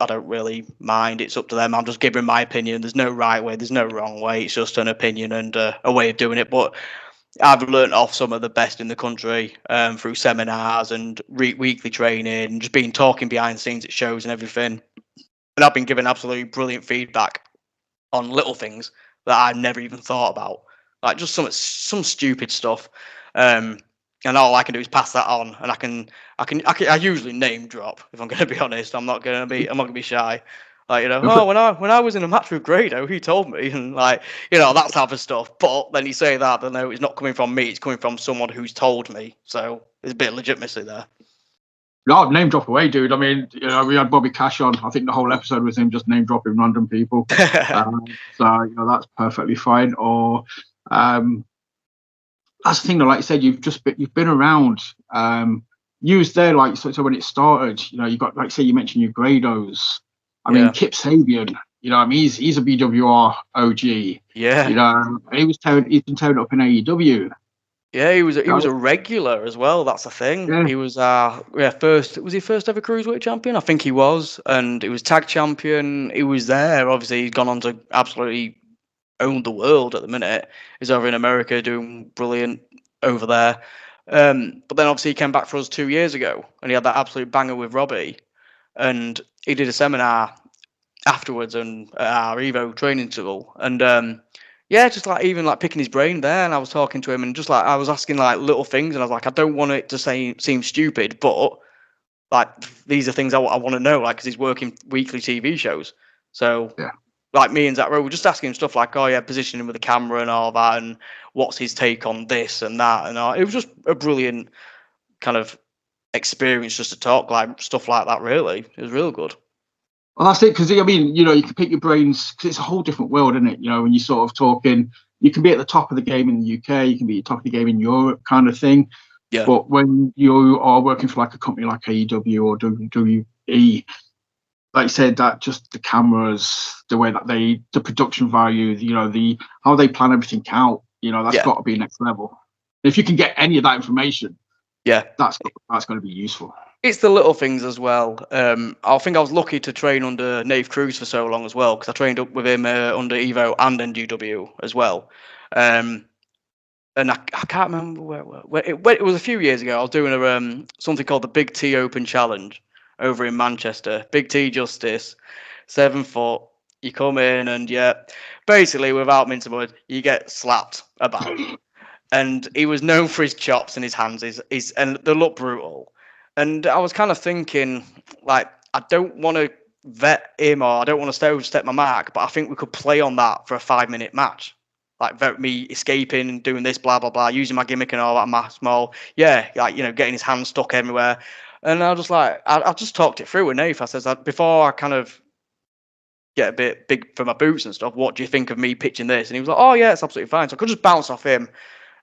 don't really mind. It's up to them. I'm just giving my opinion. There's no right way. There's no wrong way. It's just an opinion and a way of doing it. But I've learnt off some of the best in the country through seminars and weekly training and just being talking behind the scenes at shows and everything. And I've been given absolutely brilliant feedback on little things that I never even thought about, like just some stupid stuff. And all I can do is pass that on, and I usually name drop if I'm going to be honest. I'm not going to be shy. Like, oh, when I was in a match with Grado, he told me, and like, that type of stuff. But then you say that, then no, it's not coming from me. It's coming from someone who's told me. So there's a bit of legitimacy there. No, name drop away, dude. I mean, we had Bobby Cash on. I think the whole episode was him just name dropping random people. So that's perfectly fine. Or that's the thing, though. Like you said, you've been around. You was there, like so when it started. You got, like say, you mentioned your Grados. I mean, Kip Sabian. I mean, he's a BWR OG. Yeah. He's been tearing up in AEW. Yeah, he was a regular as well. That's the thing. Yeah. He was was he first ever cruiserweight champion? I think he was, and he was tag champion. He was there. Obviously, he's gone on to absolutely own the world at the minute. He's over in America doing brilliant over there. But then obviously he came back for us 2 years ago, and he had that absolute banger with Robbie, and he did a seminar afterwards and at our Evo training school, and just like even like picking his brain there, and I was talking to him, and just like I was asking like little things, and I was like, I don't want it to seem stupid, but like these are things I want to know, like because he's working weekly TV shows, so like me and Zach Rowe were just asking him stuff like, oh yeah, positioning with the camera and all that, and what's his take on this and that, and all. It was just a brilliant kind of experience just to talk like stuff like that. Really, it was real good. Well, that's it, because I mean, you can pick your brains, because it's a whole different world, isn't it? When you're sort of talking, you can be at the top of the game in the UK, you can be at the top of the game in Europe, kind of thing. Yeah. But when you are working for like a company like AEW or WWE, like I said, that just the cameras, the way that the production value, how they plan everything out, that's got to be next level. If you can get any of that information, that's going to be useful. It's the little things as well. I think I was lucky to train under Nave Cruz for so long as well, because I trained up with him under Evo and NGW as well. And I can't remember where it was a few years ago. I was doing something called the Big T Open Challenge over in Manchester. Big T Justice, 7 foot. You come in and basically without mincing words, you get slapped about. And he was known for his chops and his hands, and they look brutal. And I was kind of thinking, like, I don't want to vet him, or I don't want to overstep my mark, but I think we could play on that for a 5-minute match. Like me escaping and doing this, blah, blah, blah, using my gimmick and all that, my small, getting his hands stuck everywhere. And I was just like, I just talked it through with Nath. I says, before I kind of get a bit big for my boots and stuff, what do you think of me pitching this? And he was like, oh, yeah, it's absolutely fine. So I could just bounce off him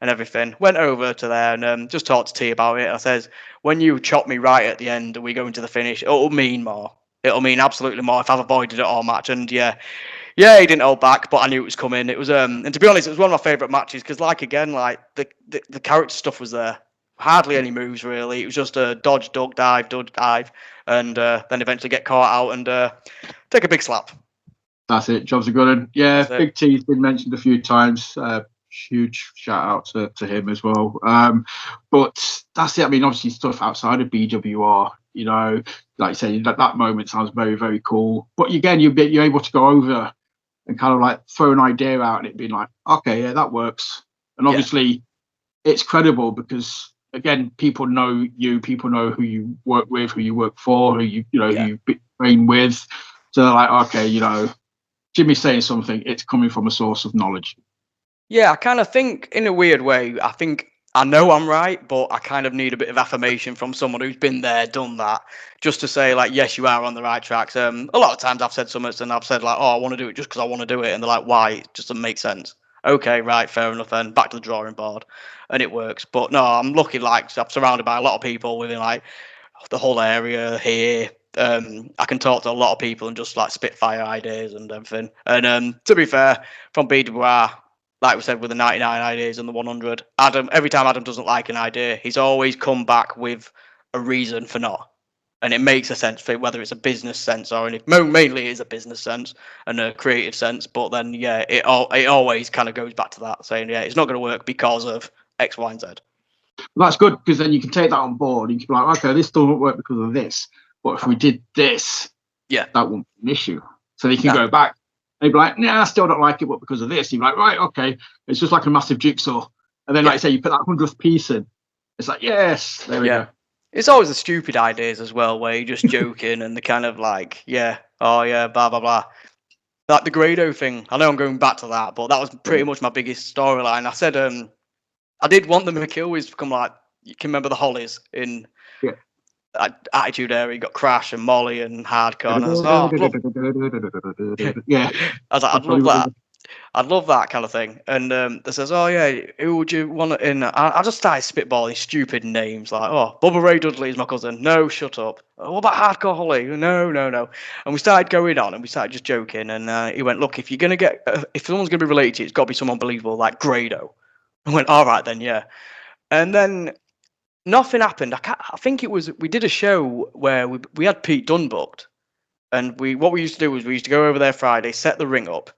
and everything. Went over to there and just talked to T about it. I says, when you chop me right at the end and we go into the finish, it'll mean more. It'll mean absolutely more if I've avoided it all match. And he didn't hold back, but I knew it was coming. It was and to be honest, it was one of my favourite matches because, like the character stuff was there. Hardly any moves really. It was just a dodge, duck, dive, and then eventually get caught out and take a big slap. That's it. Jobs are good. And Big T's been mentioned a few times. Huge shout out to him as well. But that's it. I mean, obviously stuff outside of BWR, like I say, that moment sounds very, very cool. But again, you're able to go over and kind of like throw an idea out and it being like, okay, yeah, that works. And obviously it's credible because again, people know you, people know who you work with, who you work for, who you train with. So they're like, okay, Jimmy's saying something, it's coming from a source of knowledge. Yeah, I kind of think in a weird way, I know I'm right, but I kind of need a bit of affirmation from someone who's been there, done that, just to say like, yes, you are on the right tracks. A lot of times I've said something and I've said like, oh, I want to do it just because I want to do it. And they're like, why? It just doesn't make sense. Okay, right, fair enough then. Back to the drawing board. And it works. But no, I'm lucky, like, I'm surrounded by a lot of people within like the whole area here. I can talk to a lot of people and just like spitfire ideas and everything. And to be fair, from BWR, like we said, with the 99 ideas and the 100, every time Adam doesn't like an idea, he's always come back with a reason for not. and it makes a sense for whether it's a business sense or mainly it is a business sense and a creative sense. But then it always kind of goes back to that, saying it's not going to work because of X, Y, and Z. Well, that's good, because then you can take that on board. You can be like, okay, this doesn't work because of this, but if we did this, that won't be an issue. So they can go back. They'd be like, I still don't like it, but because of this, you're like, right, okay. It's just like a massive jigsaw. And then, like I say, you put that 100th piece in. It's like, yes, there we go. It's always the stupid ideas as well, where you're just joking and the kind of like, blah, blah, blah. Like the Grado thing. I know I'm going back to that, but that was pretty much my biggest storyline. I said, I did want the Mcilwees to become like, you can remember the Hollies in Attitude Era. You got Crash and Molly and Hardcore. And I was I'd love that. I'd love that kind of thing. And they says, who would you want in? I just started spitballing stupid names like, Bubba Ray Dudley is my cousin. No, shut up. What about Hardcore Holly? No. And we started going on and we started just joking. And he went, look, if you're going to get, if someone's going to be related to you, it's got to be someone believable like Grado. I went, all right then, yeah. And then nothing happened. I think it was, we did a show where we had Pete Dunne booked. And what we used to do was we used to go over there Friday, set the ring up.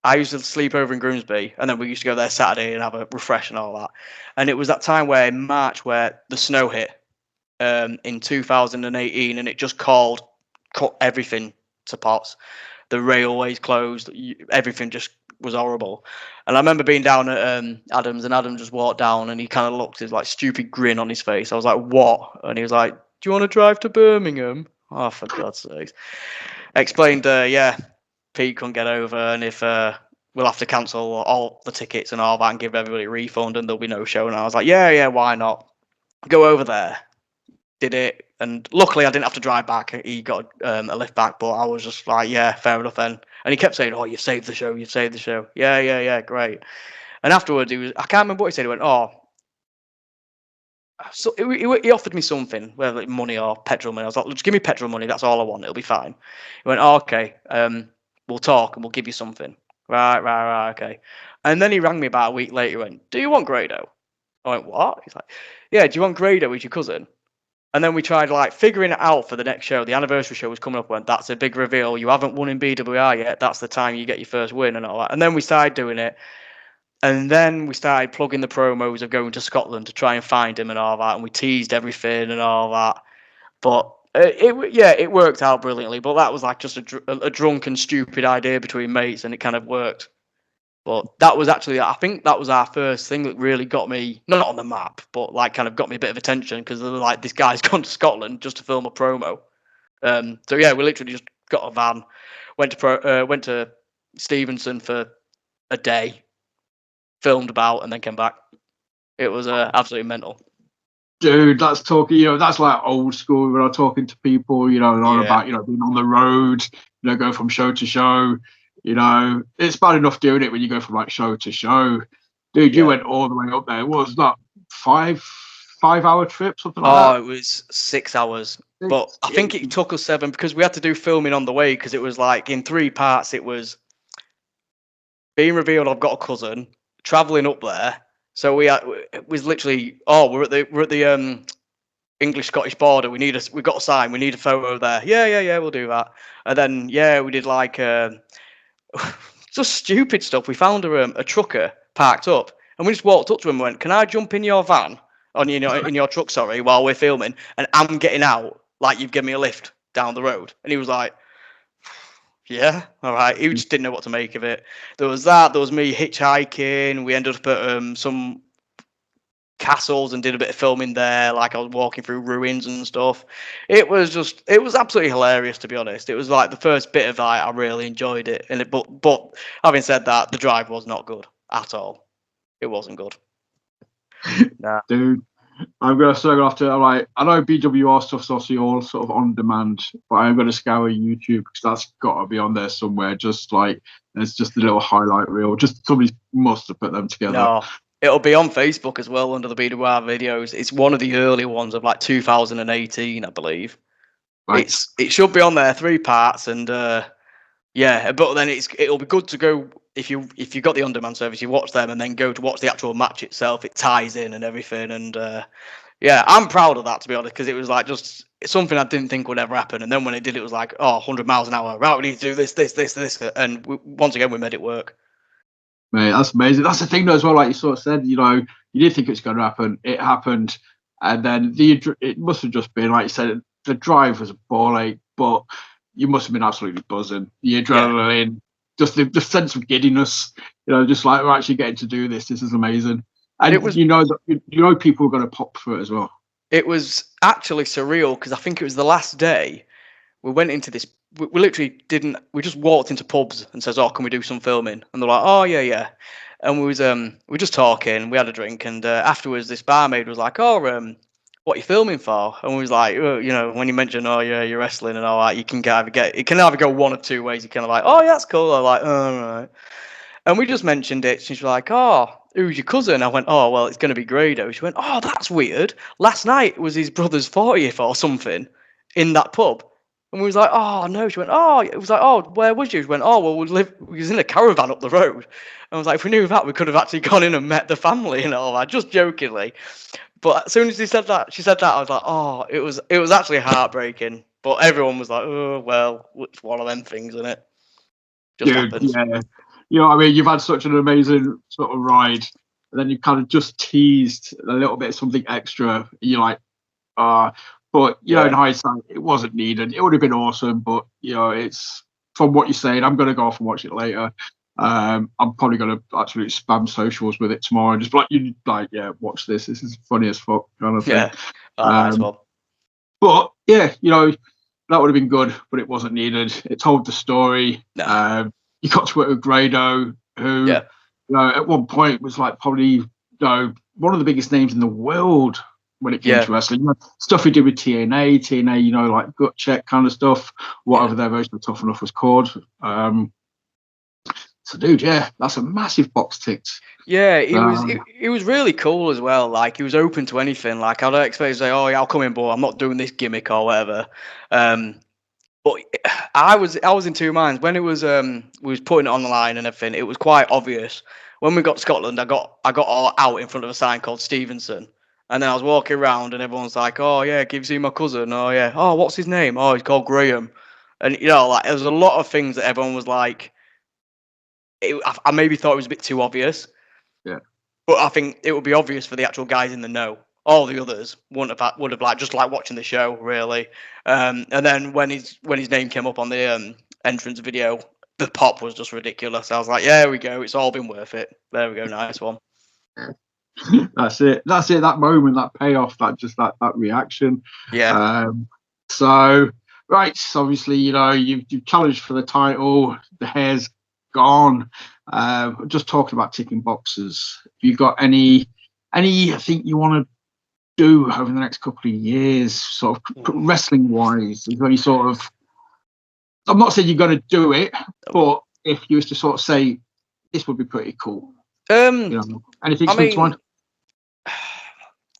I used to sleep over in Grimsby, and then we used to go there Saturday and have a refresh and all that. And it was that time where in March where the snow hit in 2018, and it just cut everything to pots. The railways closed, everything just was horrible. And I remember being down at Adam's, and Adam just walked down, and he kind of looked his like stupid grin on his face. I was like, "What?" And he was like, "Do you want to drive to Birmingham?" Oh, for God's sakes! Explained, Pete couldn't get over, and if we'll have to cancel all the tickets and all that and give everybody a refund, and there'll be no show. And I was like, yeah, why not? Go over there. Did it, and luckily I didn't have to drive back. He got a lift back, but I was just like, yeah, fair enough then. And he kept saying, "Oh, you've saved the show, you've saved the show." Yeah, great. And afterwards, I can't remember what he said. He went, so he offered me something, whether like money or petrol money. I was like, just give me petrol money. That's all I want. It'll be fine. He went, okay. We'll talk and we'll give you something. Right, okay. And then he rang me about a week later. He went, "Do you want Grado?" I went, "What?" He's like, "Yeah, do you want Grado as your cousin?" And then we tried like figuring it out for the next show. The anniversary show was coming up. Went, "That's a big reveal. You haven't won in BWR yet. That's the time you get your first win and all that." And then we started doing it. And then we started plugging the promos of going to Scotland to try and find him and all that. And we teased everything and all that. But it worked out brilliantly. But that was like just a drunken, stupid idea between mates, and it kind of worked. But that was actually, I think that was our first thing that really got me, not on the map, but like kind of got me a bit of attention, because they were like, this guy's gone to Scotland just to film a promo. So yeah, we literally just got a van, went to Stevenson for a day, filmed about, and then came back. It was absolutely mental. Dude, that's talking, that's like old school when I'm talking to people, and all about, being on the road, go from show to show. It's bad enough doing it when you go from like show to show. Dude, you went all the way up there. What was that, 5-hour trip, something like that? Oh, it was 6 hours. But I think it took us 7 because we had to do filming on the way, because it was like in 3 parts. It was being revealed I've got a cousin, traveling up there. So it was literally, we're at the English Scottish border. We've got a sign. We need a photo there. Yeah, we'll do that. And then we did like just stupid stuff. We found a trucker parked up, and we just walked up to him and went, "Can I jump in your van in your truck, sorry, while we're filming, and I'm getting out, like you've given me a lift down the road?" And he was like, "Yeah, all right." He just didn't know what to make of it. There was that. There was me hitchhiking. We ended up at some castles and did a bit of filming there. Like I was walking through ruins and stuff. It was absolutely hilarious, to be honest. It was like the first bit of that. I really enjoyed it. But having said that, the drive was not good at all. It wasn't good. Nah. Dude, I'm gonna have to. I know BWR stuff's obviously all sort of on demand, but I'm gonna scour YouTube, because that's got to be on there somewhere. Just like there's just a little highlight reel. Just somebody must have put them together. No. It'll be on Facebook as well under the BWR videos. It's one of the early ones of like 2018, I believe. Right. It should be on there, 3 parts, and but then it'll be good to go if you've got the on-demand service, you watch them and then go to watch the actual match itself. It ties in and everything, and I'm proud of that, to be honest, because it was like just it's something I didn't think would ever happen. And then when it did, it was like, 100 miles an hour. Right, we need to do this. And once again, we made it work. Mate, that's amazing. That's the thing, though, as well. Like you sort of said, you didn't think it was going to happen. It happened, and then it must have just been like you said. The drive was a ball ache, but you must have been absolutely buzzing. The adrenaline, just the sense of giddiness. Just like we're actually getting to do this. This is amazing, and it was, people are going to pop for it as well. It was actually surreal because I think it was the last day we went into this. We literally didn't. We just walked into pubs and says, "Oh, can we do some filming?" And they're like, "Oh yeah." And we were just talking. We had a drink, and afterwards, this barmaid was like, "Oh, what are you filming for?" And we was like, when you mention, "Oh yeah, you're wrestling and all that," it can either go one of two ways. You kind of like, "Oh yeah, that's cool." I'm like, "Oh, all right." And we just mentioned it. She's like, "Oh, who's your cousin?" I went, "Oh, well, it's going to be Grado." She went, "Oh, that's weird. Last night was his brother's 40th or something in that pub." And we was like, "Oh, no." She went, "Oh," it was like, "Oh, where was you?" She went, "Oh, well, we was in a caravan up the road." And I was like, "If we knew that, we could have actually gone in and met the family and all that," just jokingly. But as soon as she said that, I was like, "Oh, it was actually heartbreaking." But everyone was like, "Oh, well, it's one of them things, isn't it? Just Dude, happens." yeah. What I mean? You've had such an amazing sort of ride, and then you kind of just teased a little bit something extra. You're like, but in hindsight, it wasn't needed. It would have been awesome, but it's from what you're saying. I'm going to go off and watch it later. I'm probably going to actually spam socials with it tomorrow and just watch this. This is funny as fuck kind of thing. Yeah. Oh, nice one. But yeah, that would have been good, but it wasn't needed. It told the story. No. You got to work with Grado, who at one point was like probably one of the biggest names in the world when it came to wrestling. Stuff he did with TNA, like gut check kind of stuff, whatever their version of Tough Enough was called. So, dude, that's a massive box ticked. Yeah, it was really cool as well. Like, he was open to anything. Like, I don't expect to say, "Oh yeah, I'll come in, but I'm not doing this gimmick or whatever." But I was in two minds when it was we was putting it on the line and everything. It was quite obvious. When we got to Scotland, I got all out in front of a sign called Stevenson, and then I was walking around and everyone's like, "Oh yeah, can you see my cousin? Oh yeah, oh what's his name? Oh, he's called Graham," and like there was a lot of things that everyone was like. I maybe thought it was a bit too obvious. Yeah. But I think it would be obvious for the actual guys in the know. All the others would have like just like watching the show really. And then when his name came up on the entrance video, the pop was just ridiculous. I was like, "Yeah, there we go. It's all been worth it." There we go. Nice one. That's it. That moment, that payoff, that reaction. Yeah. So right, obviously, you've challenged for the title. The hair's gone. Just talking about ticking boxes. Have you got any I think you want to do over the next couple of years, sort of wrestling wise? Is there any sort of? I'm not saying you're going to do it, but if you was to sort of say, this would be pretty cool. Anything springs to mind?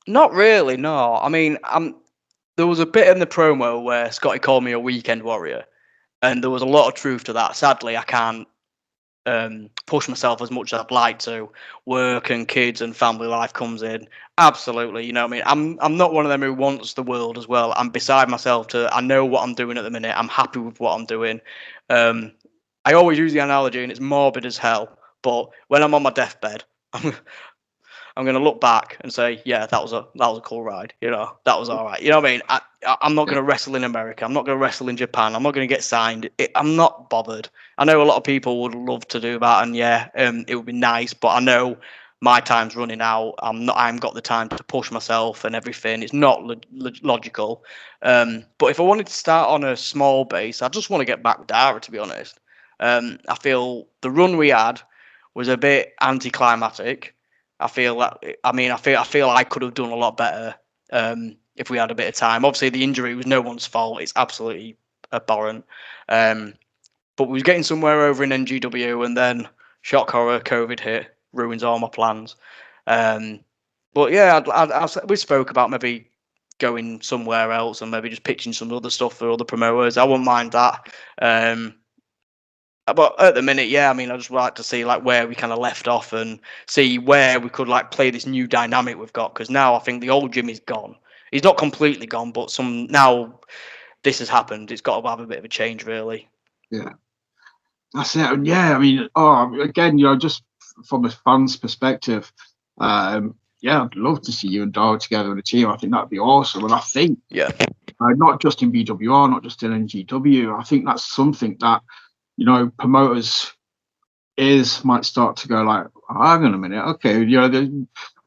Not really. No. I mean, there was a bit in the promo where Scotty called me a weekend warrior, and there was a lot of truth to that. Sadly, I can't push myself as much as I'd like to. Work and kids and family life comes in. Absolutely, you know what I mean? I'm not one of them who wants the world as well. I'm beside myself. I know what I'm doing at the minute. I'm happy with what I'm doing. I always use the analogy, and it's morbid as hell, but when I'm on my deathbed, I'm going to look back and say, yeah, that was a cool ride. That was all right. You know what I mean? I'm not going to wrestle in America. I'm not going to wrestle in Japan. I'm not going to get signed. I'm not bothered. I know a lot of people would love to do that, and it would be nice. But I know my time's running out. I haven't got the time to push myself and everything. It's not logical. But if I wanted to start on a small base, I just want to get back with Dara, to be honest. I feel the run we had was a bit anticlimactic. I feel I could have done a lot better if we had a bit of time. Obviously, the injury was no one's fault. It's absolutely abhorrent. But we was getting somewhere over in NGW, and then shock horror, COVID hit, ruins all my plans. But yeah, we spoke about maybe going somewhere else and maybe just pitching some other stuff for other promoters. I wouldn't mind that. But at the minute, I mean, I just like to see like where we kind of left off and see where we could like play this new dynamic we've got. Because now I think the old Jimmy's gone. He's not completely gone, but now this has happened. It's got to have a bit of a change, really. Yeah, that's it. And yeah, I mean, again, just from a fan's perspective, yeah, I'd love to see you and Dara together in a team. I think that'd be awesome. And I think, not just in BWR, not just in NGW, I think that's something that, promoters might start to go like, hang on a minute, okay,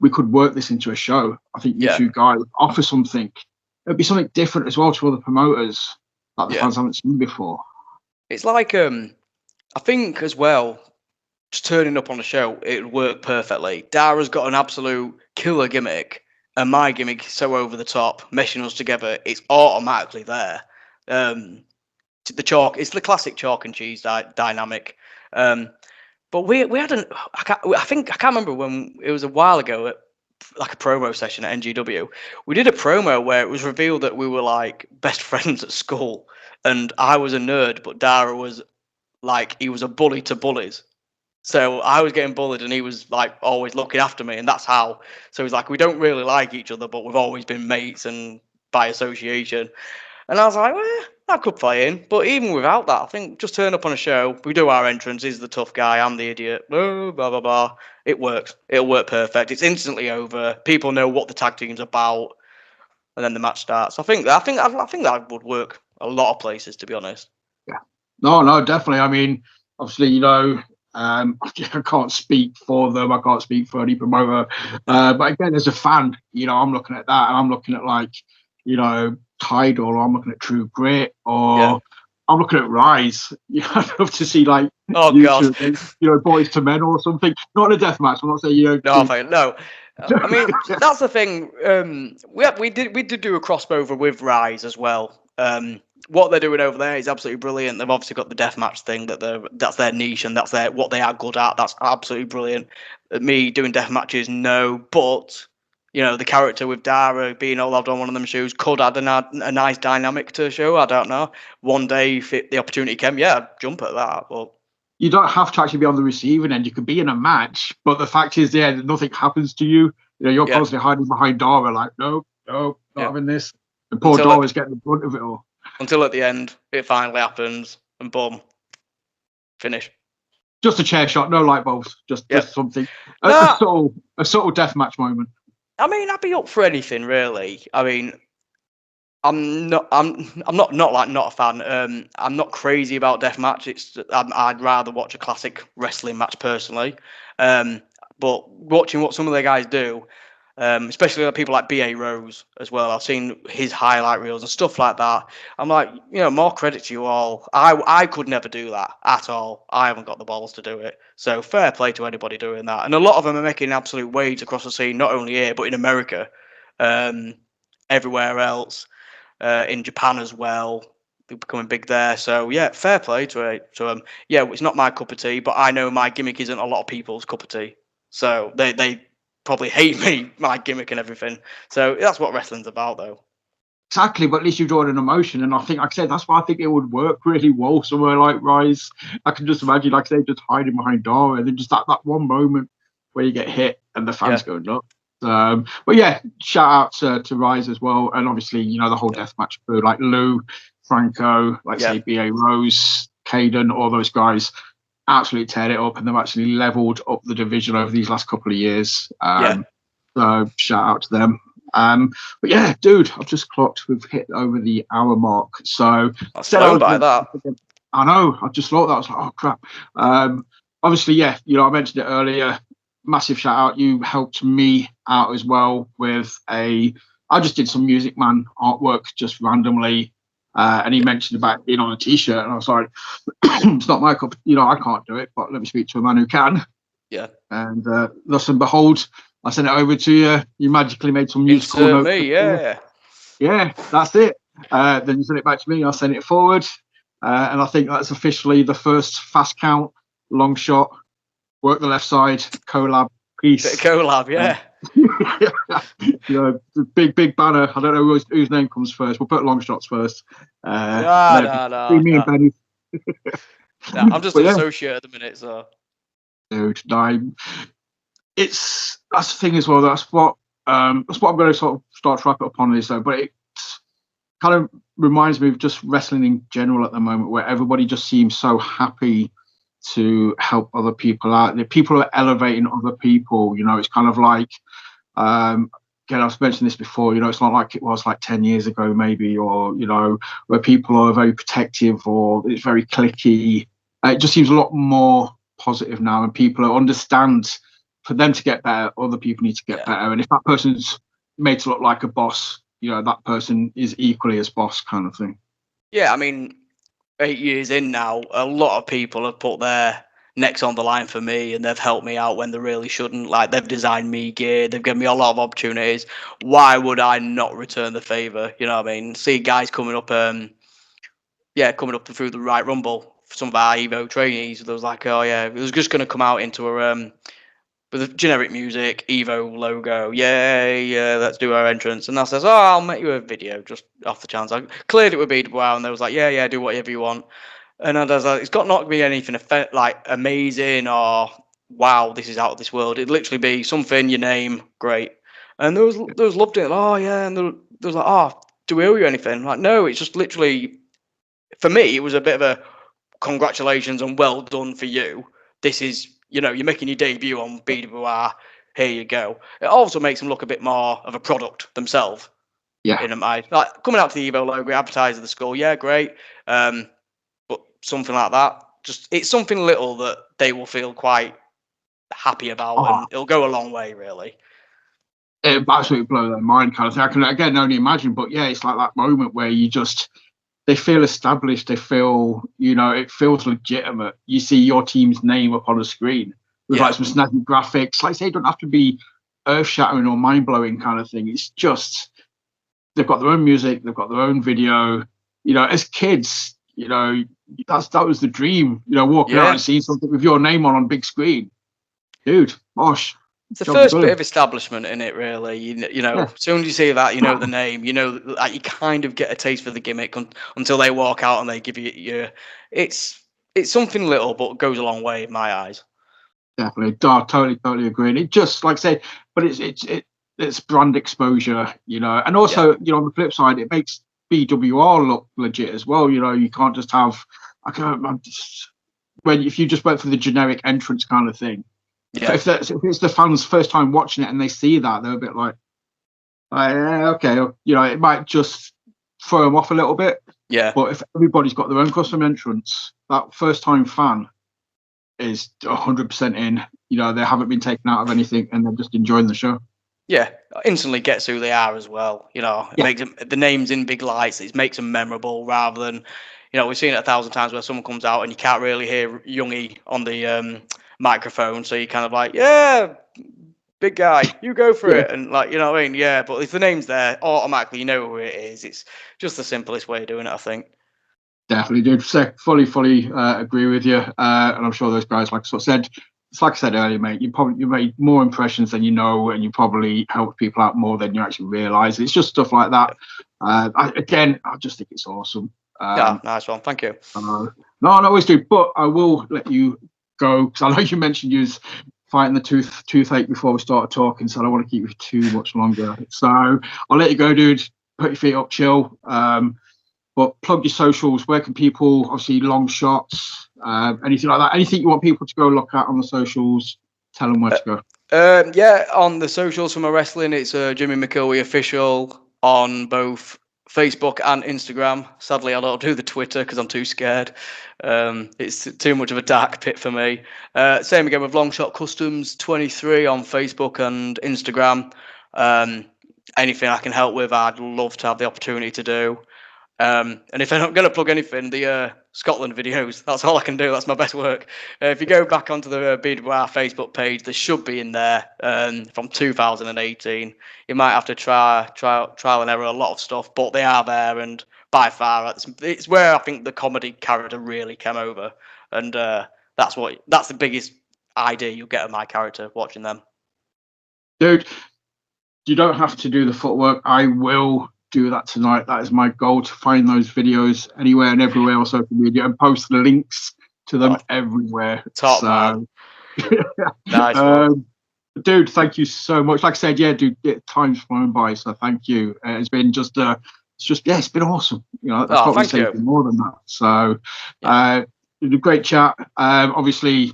we could work this into a show. I think you two guys offer something. It'd be something different as well to other promoters that the fans haven't seen before. It's like, I think as well, just turning up on the show, it would work perfectly. Dara's got an absolute killer gimmick, and my gimmick is so over the top, meshing us together, it's automatically there. The chalk, it's the classic chalk and cheese dynamic. But we had I can't remember when, it was a while ago at like a promo session at NGW. We did a promo where it was revealed that we were like best friends at school, and I was a nerd, but Dara was like, he was a bully to bullies. So I was getting bullied and he was like always looking after me, and that's how. So he's like, we don't really like each other, but we've always been mates and by association. And I was like, well, that could play in. But even without that, I think just turn up on a show, we do our entrance, he's the tough guy, I'm the idiot, blah, blah, blah, blah. It works. It'll work perfect. It's instantly over. People know what the tag team's about, and then the match starts. I think that would work a lot of places, to be honest. Yeah. No, definitely. I mean, obviously, I can't speak for them. I can't speak for any promoter. But again, as a fan, I'm looking at that, and I'm looking at like, Tidal, or I'm looking at True Grit, or I'm looking at Rise. I'd love to see like, Boys to Men or something. Not in a death match. I'm not saying No. I mean, that's the thing. We did do a crossover with Rise as well. What they're doing over there is absolutely brilliant. They've obviously got the deathmatch thing that's their niche, and that's what they are good at. That's absolutely brilliant. Me doing deathmatches, no, but the character with Dara being all loved on one of them shoes could add a nice dynamic to the show. I don't know. One day, if the opportunity came, I'd jump at that. But you don't have to actually be on the receiving end. You could be in a match, but the fact is, nothing happens to you. You're constantly hiding behind Dara, like, no, not having this. And poor Dara's getting the brunt of it all. Until at the end, it finally happens, and boom, finish. Just a chair shot, no light bulbs, just something. A subtle death match moment. I mean, I'd be up for anything, really. I mean, I'm not a fan. I'm not crazy about deathmatch. I'd rather watch a classic wrestling match personally. But watching what some of the guys do, especially people like B.A. Rose as well, I've seen his highlight reels and stuff like that. I'm like, more credit to you all. I could never do that at all. I haven't got the balls to do it. So fair play to anybody doing that. And a lot of them are making absolute waves across the scene, not only here but in America, everywhere else. In Japan as well, they're becoming big there. So fair play to them. It's not my cup of tea, but I know my gimmick isn't a lot of people's cup of tea. So they probably hate me, my gimmick and everything. So that's what wrestling's about, though. Exactly, but at least you draw an emotion, and I think, like I said, that's why I think it would work really well somewhere like Rise. I can just imagine, like I say, just hiding behind Dara, and then just that one moment where you get hit and the fans go nuts. But shout out to Rise as well, and obviously the whole deathmatch crew like Lou, Franco, say B.A. Rose, Caden, all those guys absolutely teared it up, and they've actually leveled up the division over these last couple of years. So shout out to them. But dude, I've just clocked. We've hit over the hour mark. So by that. I know. I just thought that. I was like, oh crap. Obviously, I mentioned it earlier. Massive shout out. You helped me out as well with I just did some Music Man artwork just randomly. And he mentioned about being on a t-shirt, and I was like, it's not my cup. I can't do it, but let me speak to a man who can. Yeah. And thus and behold, I sent it over to you. You magically made some musical notes. Me, yeah. Yeah, that's it. Then you sent it back to me. I sent it forward. And I think that's officially the first fast count, long shot, work the left side, collab piece. Collab, yeah. The big banner. I don't know whose name comes first. We'll put long shots first. No. Me and Benny. I'm just an associate at the minute, so. Dude, that's the thing as well. That's what That's what I'm going to sort of start to wrap it up on this, though. But it kind of reminds me of just wrestling in general at the moment, where everybody just seems so happy to help other people out. The people are elevating other people. It's kind of like, again, I've mentioned this before. It's not like it was like 10 years ago, maybe, or where people are very protective or it's very cliquey. It just seems a lot more positive now, and people understand. For them to get better, other people need to get better. And if that person's made to look like a boss, that person is equally as boss, kind of thing. Yeah, I mean, 8 years in now, a lot of people have put their necks on the line for me, and they've helped me out when they really shouldn't. Like, they've designed me gear, they've given me a lot of opportunities. Why would I not return the favor? You know what I mean? See guys coming up, coming up through the right rumble. Some of our Evo trainees, there was like, oh yeah, it was just going to come out into a with the generic music, Evo logo, yeah, let's do our entrance. And I says, oh, I'll make you a video just off the chance. I cleared it with BWR, and they was like, yeah, do whatever you want. And I was like, it's got not to be anything like amazing or wow, this is out of this world. It'd literally be something, your name, great. And there was loved it. Oh yeah, and there was like, oh, do we owe you anything? I'm like, no, it's just literally, for me, it was a bit of a congratulations and well done for you. This is, you're making your debut on BWR. Here you go. It also makes them look a bit more of a product themselves. Yeah. In my like coming out to the Evo logo, advertise at the school. Yeah, great. But something like that, just it's something little that they will feel quite happy about, and it'll go a long way, really. It absolutely blow their mind, kind of thing. I can again only imagine, but yeah, it's like that moment where they feel established. They feel, it feels legitimate. You see your team's name up on the screen with like some snazzy graphics. Like I say, it don't have to be earth-shattering or mind-blowing kind of thing. It's just they've got their own music, they've got their own video. As kids, that was the dream. Walking out and seeing something with your name on big screen, dude. Gosh. It's the first bit of establishment in it, really. As soon as you see that, the name, like you kind of get a taste for the gimmick until they walk out and they give you your. It's something little, but goes a long way in my eyes. Definitely, totally agree. And it just, like I say, but it's brand exposure, and also, on the flip side, it makes BWR look legit as well. You can't just have, if you just went for the generic entrance kind of thing. Yeah. If it's the fans' first time watching it and they see that, they're a bit like, okay, it might just throw them off a little bit. Yeah. But if everybody's got their own custom entrance, that first time fan is 100% in. They haven't been taken out of anything, and they're just enjoying the show. Yeah, instantly gets who they are as well. It makes them, the names in big lights. It makes them memorable rather than, we've seen it 1,000 times where someone comes out and you can't really hear Youngie on the microphone, so you kind of like, yeah, big guy, you go for it, and like, you know what I mean? Yeah, but if the name's there, automatically you know who it is. It's just the simplest way of doing it, I think. Definitely, dude. So fully agree with you, and I'm sure those guys, like I said earlier, mate, you made more impressions than and you probably helped people out more than you actually realise. It's just stuff like that. I just think it's awesome. Nice one, thank you. No, I always do, but I will let you go because I know you mentioned you was fighting the toothache before we started talking, so I don't want to keep you too much longer. So I'll let you go, dude. Put your feet up, chill. But plug your socials. Where can people, obviously, long shots, anything like that? Anything you want people to go look at on the socials? Tell them where to go. On the socials for my wrestling, it's Jimmy Mcilwee official on both Facebook and Instagram. Sadly, I don't do the Twitter because I'm too scared. It's too much of a dark pit for me. Same again with LongShot Customs 23 on Facebook and Instagram. Anything I can help with, I'd love to have the opportunity to do. And if I'm going to plug anything, the Scotland videos, that's all I can do. That's my best work. If you go back onto the BWR Facebook page, there should be in there from 2018. You might have to trial and error a lot of stuff, but they are there, and by far it's where I think the comedy character really came over, and that's the biggest idea you'll get of my character watching them. Dude, you don't have to do the footwork. I will do that tonight. That is my goal, to find those videos anywhere and everywhere on social media and post the links to them everywhere. Man. Nice one. Dude, thank you so much. Like I said, yeah, dude, time's flown by, so thank you. It's been it's been awesome. You know, that's probably saying more than that. So, it was a great chat. Obviously,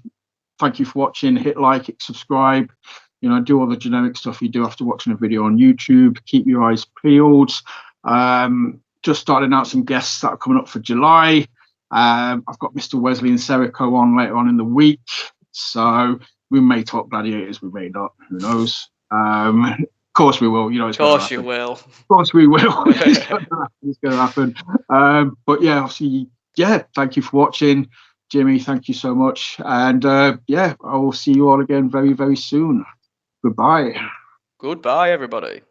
thank you for watching. Hit like, subscribe. You know, do all the generic stuff you do after watching a video on YouTube. Keep your eyes peeled. Just starting out some guests that are coming up for July. I've got Mr. Wesley and Serico on later on in the week. So we may talk gladiators, we may not. Who knows? Of course we will. You know, of course you will. Of course we will. It's going to happen. But yeah, obviously, yeah. Thank you for watching, Jimmy. Thank you so much. And yeah, I will see you all again very, very soon. Goodbye. Goodbye, everybody.